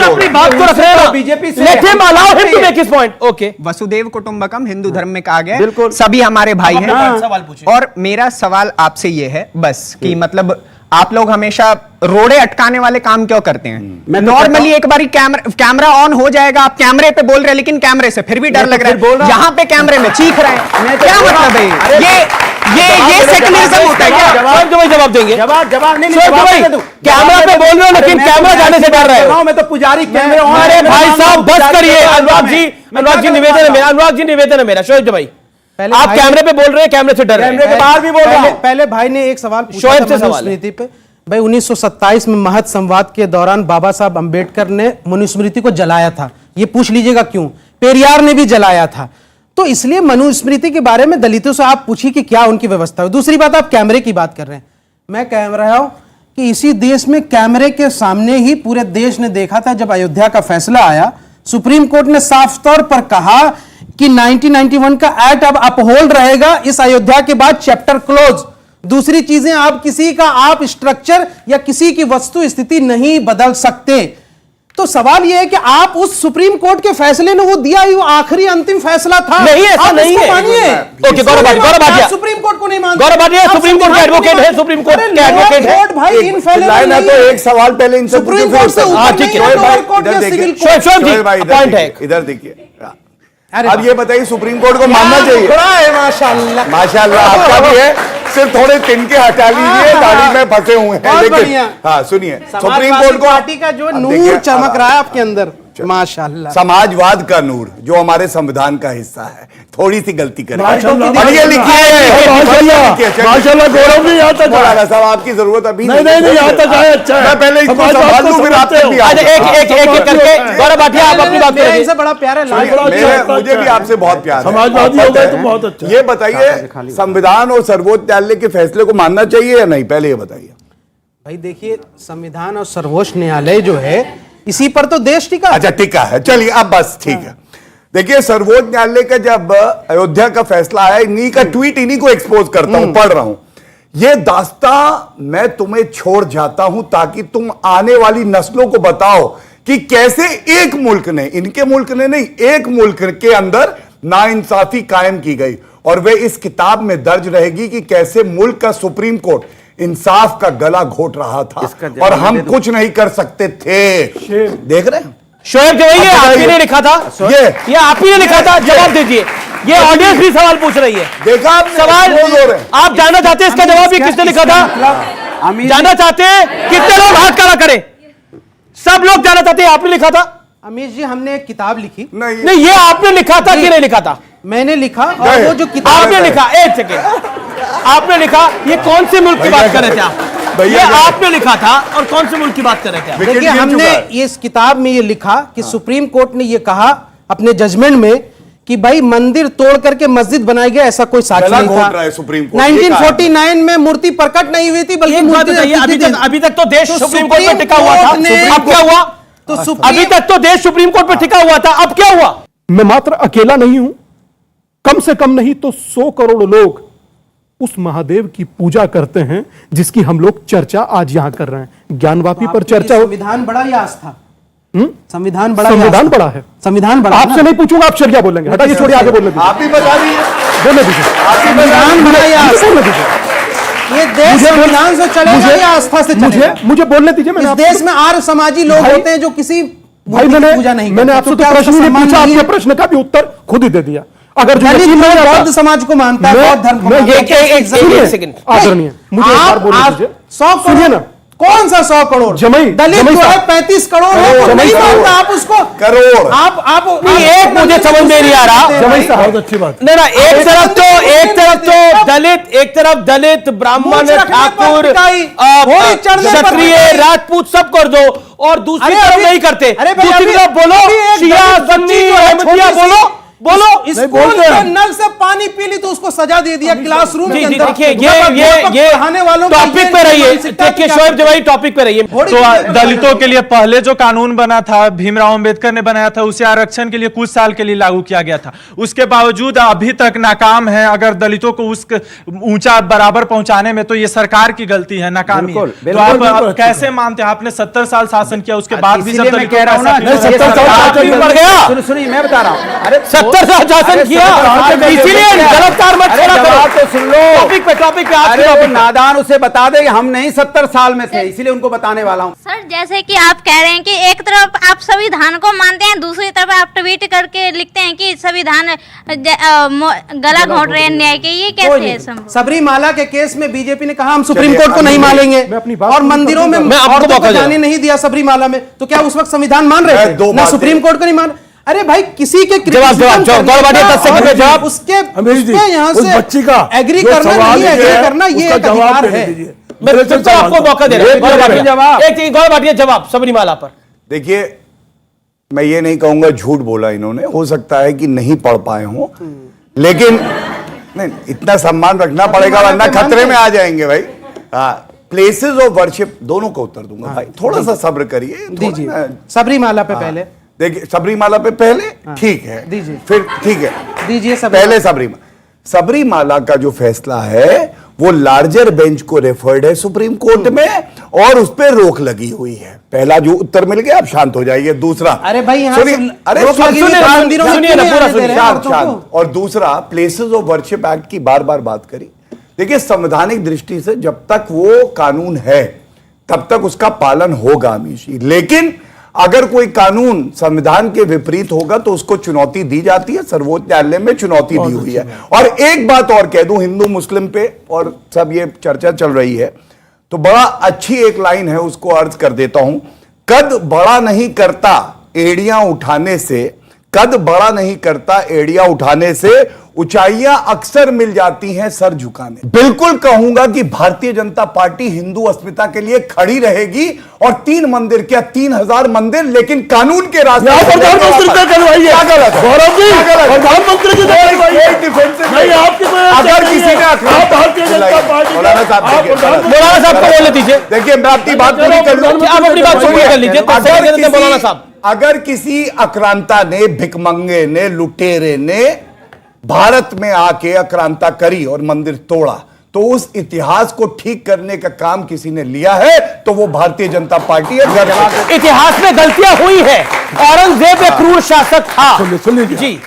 अपनी बात को रख रहे हो बीजेपी से, ओके, वसुदेव कुटुंबकम हिंदू धर्म में कहा गया, सभी हमारे भाई हैं। और मेरा सवाल आपसे ये है बस कि मतलब आप लोग हमेशा रोड़े अटकाने वाले काम क्यों करते हैं? नॉर्मली एक बारी कैमरा ऑन हो जाएगा, आप कैमरे पे बोल रहे हैं लेकिन कैमरे से फिर भी डर लग रहा है, यहाँ पे कैमरे में चीख रहे हैं, क्या मतलब है? ये सेक्युलरिज्म होता है क्या? जवाब देंगे, जवाब नहीं, कैमरा पे बोल रहे हो लेकिन कैमरा जाने से डर रहे हो। मैं तो पुजारी कैमरे, अरे भाई साहब बस करिए। अनुराग जी निवेदन है मेरा, शोएब भाई आप कैमरे पे बोल रहे हैं, कैमरे से डर रहे हैं, कैमरे के बाहर भी बोल रहे हैं। पहले भाई ने एक सवाल पूछा था मनुस्मृति पे, भाई 1927 में महत संवाद के दौरान बाबा साहब अंबेडकर ने मनुस्मृति को जलाया था, ये पूछ लीजिएगा क्यों, पेरियार ने भी जलाया था, तो इसलिए मनुस्मृति के बारे में दलितों से आप पूछिए कि क्या उनकी व्यवस्था है। दूसरी बात, आप कैमरे की बात कर रहे हैं, मैं कह रहा हूं कि इसी देश में कैमरे के सामने ही पूरे देश ने देखा था जब अयोध्या का फैसला आया, सुप्रीम कोर्ट ने साफ तौर पर कहा कि 1991 का एक्ट अब अपहोल्ड रहेगा, इस अयोध्या के बाद चैप्टर क्लोज। दूसरी चीजें, आप किसी का आप स्ट्रक्चर या किसी की वस्तु स्थिति नहीं बदल सकते। तो सवाल यह है कि आप उस सुप्रीम कोर्ट के फैसले ने वो दिया ही वो आखिरी अंतिम फैसला था, नहीं ऐसा आप नहीं है। मानिए। Okay, Gaurav Bhatia supreme court को नहीं मानते, गौरव भाटिया सुप्रीम कोर्ट के एडवोकेट है, सुप्रीम कोर्ट के एडवोकेट है भाई, इनफेलेबल तो एक सवाल पहले इनसे सुप्रीम कोर्ट से ऊपर ठीक नहीं है, लोअर कोर्ट या सिविल कोर्ट। पॉइंट है, इधर देखिए, अब ये बताइए सुप्रीम कोर्ट को मानना चाहिए? माशाल्लाह माशाल्लाह आपका भी है, सिर्फ थोड़े तिनके हटा लीजिए, दाढ़ी में फंसे हुए हैं, लेकिन हाँ सुनिए, सुप्रीम कोर्ट को पार्टी का जो नूर चमक रहा है आपके अंदर, माशाल्लाह, समाजवाद का नूर जो हमारे संविधान का हिस्सा है, थोड़ी सी गलती करें, माशाल्लाह गौरव भी यहाँ तक मौलाना साहब आपकी जरूरत अभी नहीं यहाँ तक आए, अच्छा है, मैं पहले इसको संभाल लूं फिर आप तक भी आए। एक करके गौरव भाटिया आप अपनी बात करें, इनसे बड़ा प्यार है, मुझे भी आपसे बहुत प्यार है, समाजवादी हो गए तो बहुत अच्छा। ये बताइए संविधान और सर्वोच्च न्यायालय के फैसले को मानना चाहिए या नहीं, पहले ये बताइए। भाई देखिए, संविधान और सर्वोच्च न्यायालय जो है इसी पर तो देश टिका। अच्छा टिका है, चलिए अब बस ठीक है। देखिए सर्वोच्च न्यायालय का जब अयोध्या का फैसला आया, इन्हीं का ट्वीट इन्हीं को एक्सपोज करता हूं, पढ़ रहा हूं, ये दास्तां मैं तुम्हें छोड़ जाता हूं ताकि तुम आने वाली नस्लों को बताओ कि कैसे एक मुल्क ने, इनके मुल्क ने नहीं, एक मुल्क के अंदर नाइंसाफी कायम की गई, और वे इस किताब में दर्ज रहेगी कि कैसे मुल्क का सुप्रीम कोर्ट इंसाफ का गला घोट रहा था और हम कुछ नहीं कर सकते थे। देख रहे हैं शोएब जो ये आप ही ने लिखा था, ये आप ही ने लिखा था, जवाब दीजिए। ये ऑडियंस भी सवाल पूछ रही है, देखा सवाल आप जानना चाहते हैं, इसका जवाब ये किसने लिखा था? जानना चाहते हैं कितने लोग हाथ खड़ा करें? सब लोग जानना चाहते हैं, आपने लिखा था? अमीश जी, हमने एक किताब लिखी। नहीं, ये आपने लिखा था कि नहीं लिखा था? मैंने लिखा, और वो जो किताब आपने लिखा, एक सेकेंड, आपने लिखा, ये कौन से मुल्क की बात कर रहे थे आप? ये आपने लिखा था और कौन से मुल्क की बात कर रहे थे आप? देखिए, हमने इस किताब में ये लिखा कि सुप्रीम कोर्ट ने ये कहा अपने जजमेंट में कि भाई मंदिर तोड़ करके मस्जिद बनाया गया, ऐसा कोई साक्ष्य नहीं था। सुप्रीम कोर्ट 1949 में मूर्ति प्रकट नहीं हुई थी, बल्कि अभी तक तो देश सुप्रीम कोर्ट में टिका हुआ था। अब क्या हुआ? तो अभी तक तो देश सुप्रीम कोर्ट पर टिका हुआ था, अब क्या हुआ? मैं मात्र अकेला नहीं हूं, कम से कम नहीं तो 100 करोड़ लोग उस महादेव की पूजा करते हैं जिसकी हम लोग चर्चा आज यहां कर रहे हैं। ज्ञानवापी पर चर्चा हो। संविधान बड़ा या आस्था? संविधान बड़ा, संविधान बड़ा है। संविधान बड़ा आपसे नहीं पूछूंगा, आप शरिया बोलेंगे। हटाइए, छोड़िए, आगे बोलने दीजिए। आप ही बता दीजिए, बोलने दीजिए। संविधान बड़ा या बोलने दीजिए। ये देश संविधान से चलेगा या आस्था से चलेगा? मुझे बोलने दीजिए। इस देश में आर्य समाजी लोग होते हैं जो किसी भाई मैंने आपसे तो प्रश्न ही नहीं पूछा, आपके प्रश्न का भी उत्तर खुद ही दे दिया। अगर जो बौद्ध समाज को मानता है, बौद्ध धर्म को मानता है, आदरणीय, मुझे एक बार बोलने दीजिए। 100 करोड़, कौन सा 100 करोड़? दलित जो है 35 करोड़ है, वो नहीं मानता आप उसको करोड़। आप एक मुझे समझ में नहीं आ रहा। जमाई साहब, बहुत अच्छी बात। ना एक तरफ तो दलित ब्राह्मण, ठाकुर, क्षत्रिय, राजपूत सब कर दो, और दूसरी तरफ नहीं करते। दूसरी तरफ बोलो शिया, सन्नी, अहमदिया, बोलो स्कूल के नल से पानी पी ली तो उसको सजा दे दिया क्लासरूम के अंदर। देखिए ये पढ़ाने वालों टॉपिक पे रहिए, देखिए शोएब जवाई टॉपिक पे रहिए। तो दलितों के लिए पहले जो कानून बना था, भीमराव अंबेडकर ने बनाया था, उसे आरक्षण के लिए कुछ साल के लिए लागू किया गया था। उसके बावजूद अभी तक नाकाम है। अगर दलितों को उस ऊंचा बराबर पहुंचाने में तो ये सरकार की गलती है, नाकामी है। तो आप कैसे मानते हैं? आपने 70 साल शासन किया, उसके बाद भी सब कह रहा हूं ना, 70 साल बढ़ गया। सुनिए, मैं बता रहा हूं। अरे 70 साल शासन किया, इसीलिए गिरफ्तार मत करा। तो सुन लो, टॉपिक पे अरे वो नादान उसे बता दे, हम नहीं 70 साल में थे, इसीलिए उनको बताने वाला हूँ। सर जैसे कि आप कह रहे हैं कि एक तरफ आप संविधान को मानते हैं, दूसरी तरफ आप ट्वीट करके लिखते हैं कि संविधान गला घोंट रहे हैं न्याय के, ये कैसे है संभव? सबरीमाला के केस में बीजेपी ने कहा हम सुप्रीम कोर्ट को नहीं मानेंगे, और मंदिरों में औरतों को जाने नहीं दिया सबरीमाला में, तो क्या उस वक्त संविधान मान रहे थे? ना सुप्रीम कोर्ट को नहीं मान। अरे भाई किसी के जवाब उसके यहाँ से बच्ची का एग्री करना नहीं एग्री करना, ये एक अधिकार है। मैं आपको मौका दे रहा हूं, एक चीज गौर बांटिए जवाब सबरीमाला पर। देखिए, मैं ये नहीं कहूंगा झूठ बोला इन्होंने, हो सकता है कि नहीं पढ़ पाए हों, लेकिन नहीं, इतना सम्मान रखना पड़ेगा वरना खतरे में आ जाएंगे भाई। प्लेसेस ऑफ वर्शिप दोनों को उत्तर दूंगा भाई, थोड़ा सा सब्र करिए। सबरीमाला पे पहले देखिए, सबरीमाला पे पहले ठीक है, दीजिए, फिर ठीक है, दीजिए पहले सबरीमाला का जो फैसला है वो लार्जर बेंच को रेफर्ड है सुप्रीम कोर्ट में, और उस पर रोक लगी हुई है। पहला जो उत्तर मिल गया, आप शांत हो जाइए। दूसरा, अरे भाई यहाँ अरे शांत, और दूसरा, प्लेसेस ऑफ वर्शिप एक्ट की बार बार बात करी। देखिए, संवैधानिक दृष्टि से जब तक वो कानून है तब तक उसका पालन होगा हमेशा, लेकिन अगर कोई कानून संविधान के विपरीत होगा तो उसको चुनौती दी जाती है। सर्वोच्च न्यायालय में चुनौती दी हुई है। और एक बात और कह दूं, हिंदू मुस्लिम पे और सब ये चर्चा चल रही है, तो बड़ा अच्छी एक लाइन है, उसको अर्ज कर देता हूं। कद बड़ा नहीं करता एड़ियां उठाने से, कद बड़ा नहीं करता एड़ियां उठाने से, ऊंचाइयां अक्सर मिल जाती हैं सर झुकाने। बिल्कुल कहूंगा कि भारतीय जनता पार्टी हिंदू अस्मिता के लिए खड़ी रहेगी, और 3 मंदिर क्या 3000 मंदिर, लेकिन कानून के रास्ते। प्रधानमंत्री से करवाइए, गौरव जी, प्रधानमंत्री की अगर किसी ने भारतीय जनता पार्टी, मौलाना साहब को बोलने दीजिए। देखिए, मैं अपनी बात पूरी कर लूं, आप अपनी बात पूरी कर लीजिए। मौलाना साहब, अगर किसी आक्रांता ने, भिकमंगे ने, लुटेरे ने भारत में आके आक्रांता करी और मंदिर तोड़ा, तो उस इतिहास को ठीक करने का काम किसी ने लिया है तो वो भारतीय जनता पार्टी है। इतिहास में गलतियां हुई है, औरंगजेब एक क्रूर शासक था। सुन लीजिए जी,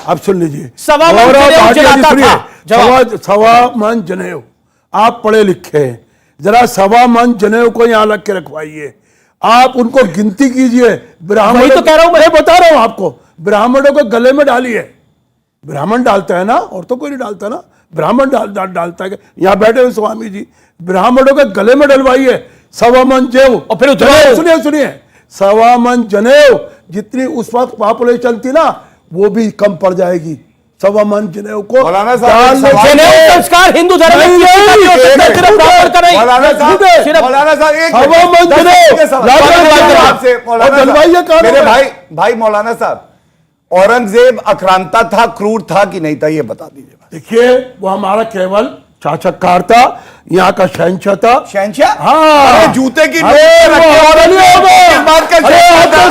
अब सुन लीजिए। सवा मन जनेऊ, आप पढ़े लिखे, जरा सवा मन जनेऊ को यहां लग के रखवाइए। आप उनको गिनती कीजिए। ब्राह्मण तो कह रहा हूं, मैं बता रहा हूं आपको, ब्राह्मणों को गले में डालिए। ब्राह्मण डालता है ना, और तो कोई नहीं डालता ना, ब्राह्मण डालता है। यहां बैठे हुए स्वामी जी, ब्राह्मणों के गले में डलवाइए सवा मन जेव, और फिर सुनिए सवा मन जनेऊ, जितनी उस वक्त पॉपुलेशन थी ना वो भी कम पड़ जाएगी। सवा मन जनेऊ को संस्कार हिंदू धर्म में भाई मौलाना साहब, औरंगजेब आक्रांता था, क्रूर था कि नहीं था, ये बता दीजिए। देखिए, वो हमारा केवल चाचक्कार था, यहाँ का शहंशाह था। शहंशाह? हाँ, अरे जूते की नोक रखे और किस बात का शहंशाह था?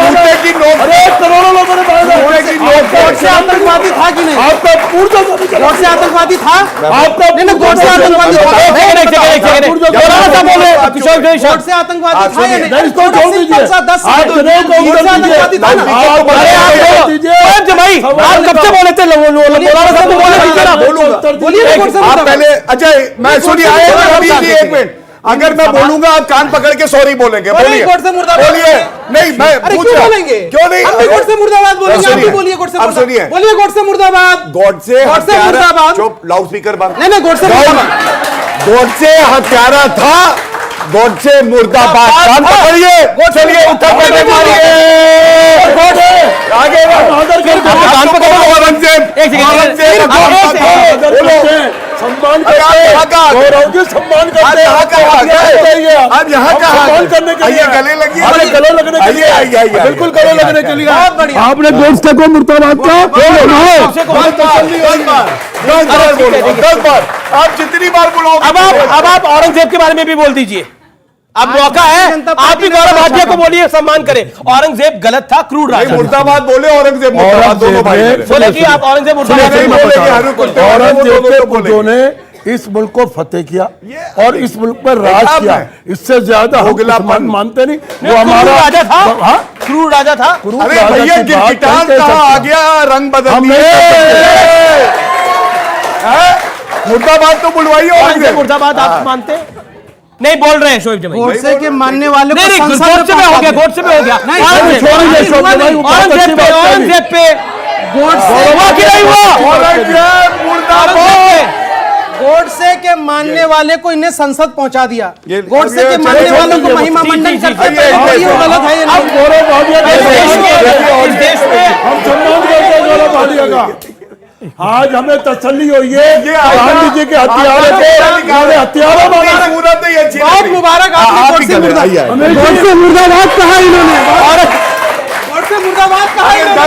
जूते की नोक, अरे करोड़ों लोगों ने जूते की नोक गोडसे आतंकवादी था कि नहीं? आपका पूर्व गोडसे आतंकवादी था? आपका नहीं, गोडसे आतंकवादी था। गोडसे आतंकवादी था या नहीं? इसको छोड़ दीजिए। आप कब से बोले थे? आप पहले अजय, मैं सुनिए, एक मिनट, अगर मैं बोलूंगा आप कान पकड़ के सॉरी बोलेंगे। बोलिए, बोलिए। नहीं, मैं पूछ रहा हूं क्यों नहीं? हम भी गोडसे मुर्दाबाद बोलेंगे, आप भी बोलिए गोडसे अब सुनिए, बोलिए गोडसे मुर्दाबाद। गोडसे मुर्दाबाद। चुप, लाउड स्पीकर बंद। नहीं, गोडसे मुर्दाबाद। गोडसे हत्यारा था, गोडसे मुर्दाबाद। कान पकड़िए, चलिए उत्तर प्रदेश मारिए। आगे सम्मान करते गौरव जी, सम्मान करते अब यहाँ का सम्मान करने के लिए गले लगिए, गले लगने के लिए बिल्कुल गले लगने के लिए आपने गोडसे को मुर्दाबाद का 10 बार, आप जितनी बार बुलाओगे। अब आप औरंगजेब के बारे में भी बोल दीजिए। अब मौका है, आप भी गौरव भाटिया को बोलिए, सम्मान करें। औरंगजेब गलत था, क्रूर राजा। मुर्दाबाद बोले, औरंगजेब मुर्दाबाद, दोनों भाई बोले कि आप औरंगजेब औरंगजेब जो ने इस मुल्क को फतेह किया और इस मुल्क पर राज किया, इससे ज्यादा हम मानते नहीं। वो हमारा राजा था, क्रूर राजा था। अरे भैया, गिरगिटार कहाँ आ गया, रंग बदल मुर्दाबाद तो बुलवाइए। औरंगजेब मुर्दाबाद आप मानते नहीं? बोल रहे हैं शोएब जमाई। गोडसे के मानने वाले को गोडसे में हो गया, गोडसे में हो गया। औरंगजेब पे गोडसे के मानने वाले को इन्हें संसद पहुंचा दिया। गोडसे के मानने वालों को महिमा मंडन करते हैं, ये गलत है। हम गौरव भाटिया इस देश में हम सम्मान करते हैं गौरव भाटिया का। आज हमें तसल्ली हुई है, गांधी जी के हथियारों बहुत मुबारक। आपने गोडसे मुर्दाबाद कहा इन्होंने, गोडसे मुर्दाबाद कहा इन्होंने।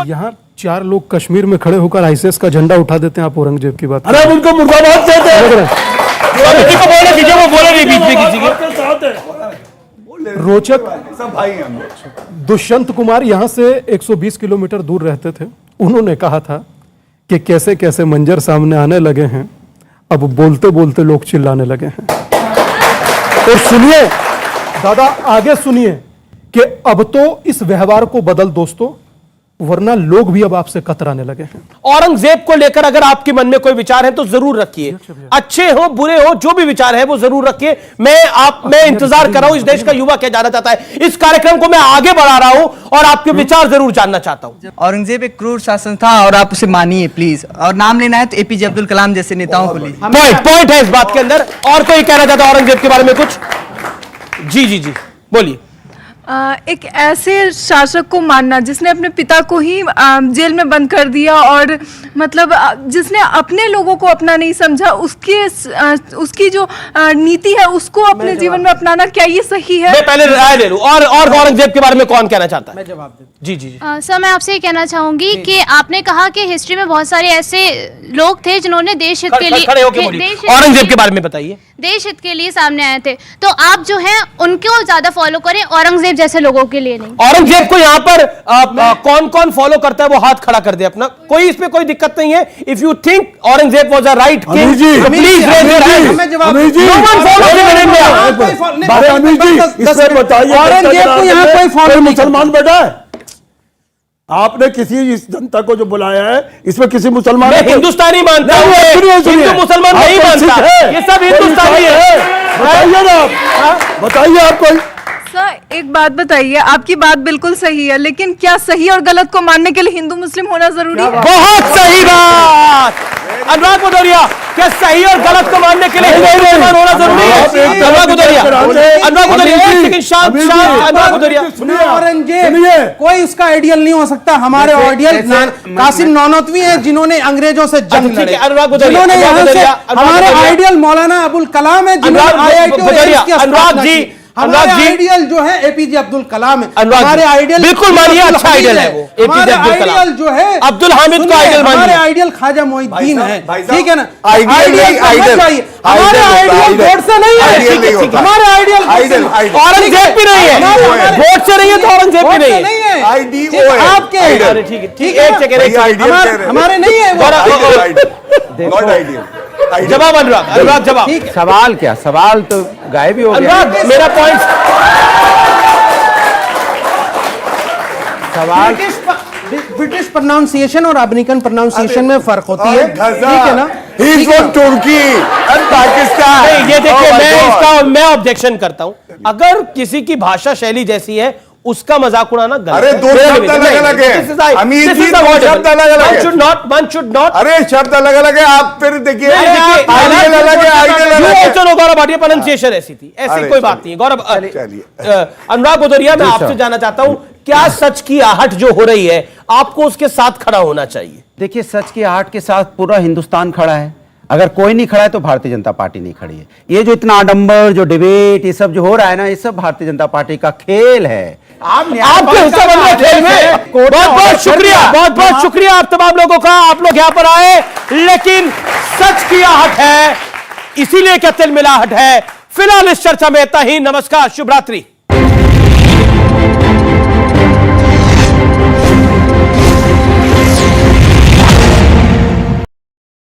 यहाँ 4 लोग कश्मीर में खड़े होकर आईसीएस का झंडा उठा देते हैं, आप औरंगजेब की बात। अरे अब उनको मुर्दाबाद कहते हैं। रोचक सब भाई हम। दुष्यंत कुमार यहाँ से 120 किलोमीटर दूर रहते थे। उन्होंने कहा था कि कैसे कैसे मंजर सामने आने लगे हैं, अब बोलते बोलते लोग चिल्लाने लगे हैं। और सुनिए दादा, आगे सुनिए कि अब तो इस व्यवहार को बदल दोस्तों, वरना लोग भी अब आपसे कतराने लगे हैं। औरंगजेब को लेकर अगर आपके मन में कोई विचार है तो जरूर रखिए, अच्छे हो बुरे हो, जो भी विचार है वो जरूर रखिए। मैं इंतजार कर रहा हूं, इस देश का युवा क्या जानना चाहता है। इस कार्यक्रम को मैं आगे बढ़ा रहा हूं और आपके विचार जरूर जानना चाहता हूं। औरंगजेब एक क्रूर शासन था और आप उसे मानिए प्लीज, और नाम लेना है तो एपीजे अब्दुल कलाम जैसे नेताओं को लीजिए। पॉइंट है इस बात के अंदर। और कोई कहना चाहता है औरंगजेब के बारे में कुछ? जी बोलिए। एक ऐसे शासक को मानना जिसने अपने पिता को ही जेल में बंद कर दिया और मतलब जिसने अपने लोगों को अपना नहीं समझा, उसकी जो नीति है उसको अपने जीवन में अपनाना, क्या ये सही है? मैं पहले राय ले लूं। और औरंगजेब के बारे में कौन कहना चाहता है? मैं जवाब देता जी सर, मैं आपसे ये कहना चाहूंगी कि आपने कहा कि हिस्ट्री में बहुत सारे ऐसे लोग थे जिन्होंने देश हित के लिए, औरंगजेब के बारे में बताइए, देश हित के लिए सामने आए थे। तो आप जो है उनको ज्यादा फॉलो करें, औरंगजेब जैसे लोगों के लिए नहीं। औरंगजेब को यहाँ पर कौन कौन फॉलो करता है वो हाथ खड़ा कर दे अपना। कोई इसमें कोई दिक्कत नहीं है। If you think Aurangzeb was a right king, please raise your hand. Aurangzeb को यहाँ कोई फॉलो, मुसलमान बैठा है? आपने किसी इस जनता को जो बुलाया है, इसमें किसी मुसलमान, मैं हिंदुस्तानी मानता हूं, हिंदू मुसलमान नहीं मानता, ये सब हिंदुस्तानी है। बताइए ना आप, बताइए आप कोई। सर एक बात बताइए, आपकी बात बिल्कुल सही है, लेकिन क्या सही और गलत को मानने के लिए हिंदू मुस्लिम होना जरूरी है? बहुत सही बात अनुराग भदौरिया, क्या सही और गलत को मानने के लिए हिंदू मुसलमान होना जरूरी है? अनुराग भदौरिया, औरंगजेब कोई उसका आइडियल नहीं हो सकता। हमारे आइडियल कासिम नौनोतवी हैं जिन्होंने अंग्रेजों से जंग लड़ी। हमारे आइडियल मौलाना अबुल कलाम है जिन्होंने अनुराग जी, हमारे अनुराग जी, आइडियल जो है एपीजे अब्दुल कलाम है। अनुराग हमारे जी, आइडियल बिल्कुल मानिए, अच्छा आइडियल है वो, एपीजे अब्दुल कलाम। आइडियल जो है अब्दुल हामिद को सुनिए, आइडियल मानिए। हमारे आइडियल ख्वाजा मोइनुद्दीन है, ठीक है ना? आइडियल नहीं, समझ जाइए, हमारे आइडियल वोट से नहीं है, हमारे आइडियल औरंगजेब भी नहीं है, वोट से नहीं है तो औरंगजेब भी नहीं है, आपके अरे ठीक है, ठीक है, एक सेकंड, हमारे नहीं है जवाब अनुराग जवाब। सवाल क्या, सवाल तो गायब ही हो गया। अनुराग मेरा पॉइंट, सवाल ब्रिटिश प्रोनाउंसिएशन और अमेरिकन प्रोनाउंसिएशन में फर्क होती है, ठीक है ना? तुर्की एंड पाकिस्तान। नहीं, ये देखिए, मैं ऑब्जेक्शन करता हूं। अगर किसी की भाषा शैली जैसी है उसका मजाक उड़ाना गलत अरे है। दो शब्द अलग-अलग है अमीर जी, दो शब्द अलग-अलग है। one should not अरे शब्द अलग-अलग है, आप फिर देखिए आइडियल अलग है, आइडियल अलग है। चलो गौरव भाटिया, प्रोनाउंसिएशन ऐसी थी, ऐसी कोई बात नहीं है गौरव। अनुराग भदौरिया, मैं आपसे जानना चाहता हूं, क्या सच की आहट जो हो रही है आपको उसके साथ खड़ा होना चाहिए? देखिए, सच की आहट के साथ पूरा हिंदुस्तान खड़ा है। अगर कोई नहीं खड़ा है तो भारतीय जनता पार्टी नहीं खड़ी है। ये जो इतना आडंबर, जो डिबेट, ये सब जो हो रहा है ना, ये सब भारतीय जनता पार्टी का खेल है। आपके हिस्सा बन रहे खेल में। बहुत बहुत शुक्रिया, बहुत बहुत शुक्रिया आप तमाम लोगों का, आप लोग यहां पर आए। लेकिन सच की आहट है, इसीलिए क्या तिलमिलाहट है। फिलहाल इस चर्चा में इतना ही। नमस्कार, शुभ रात्रि।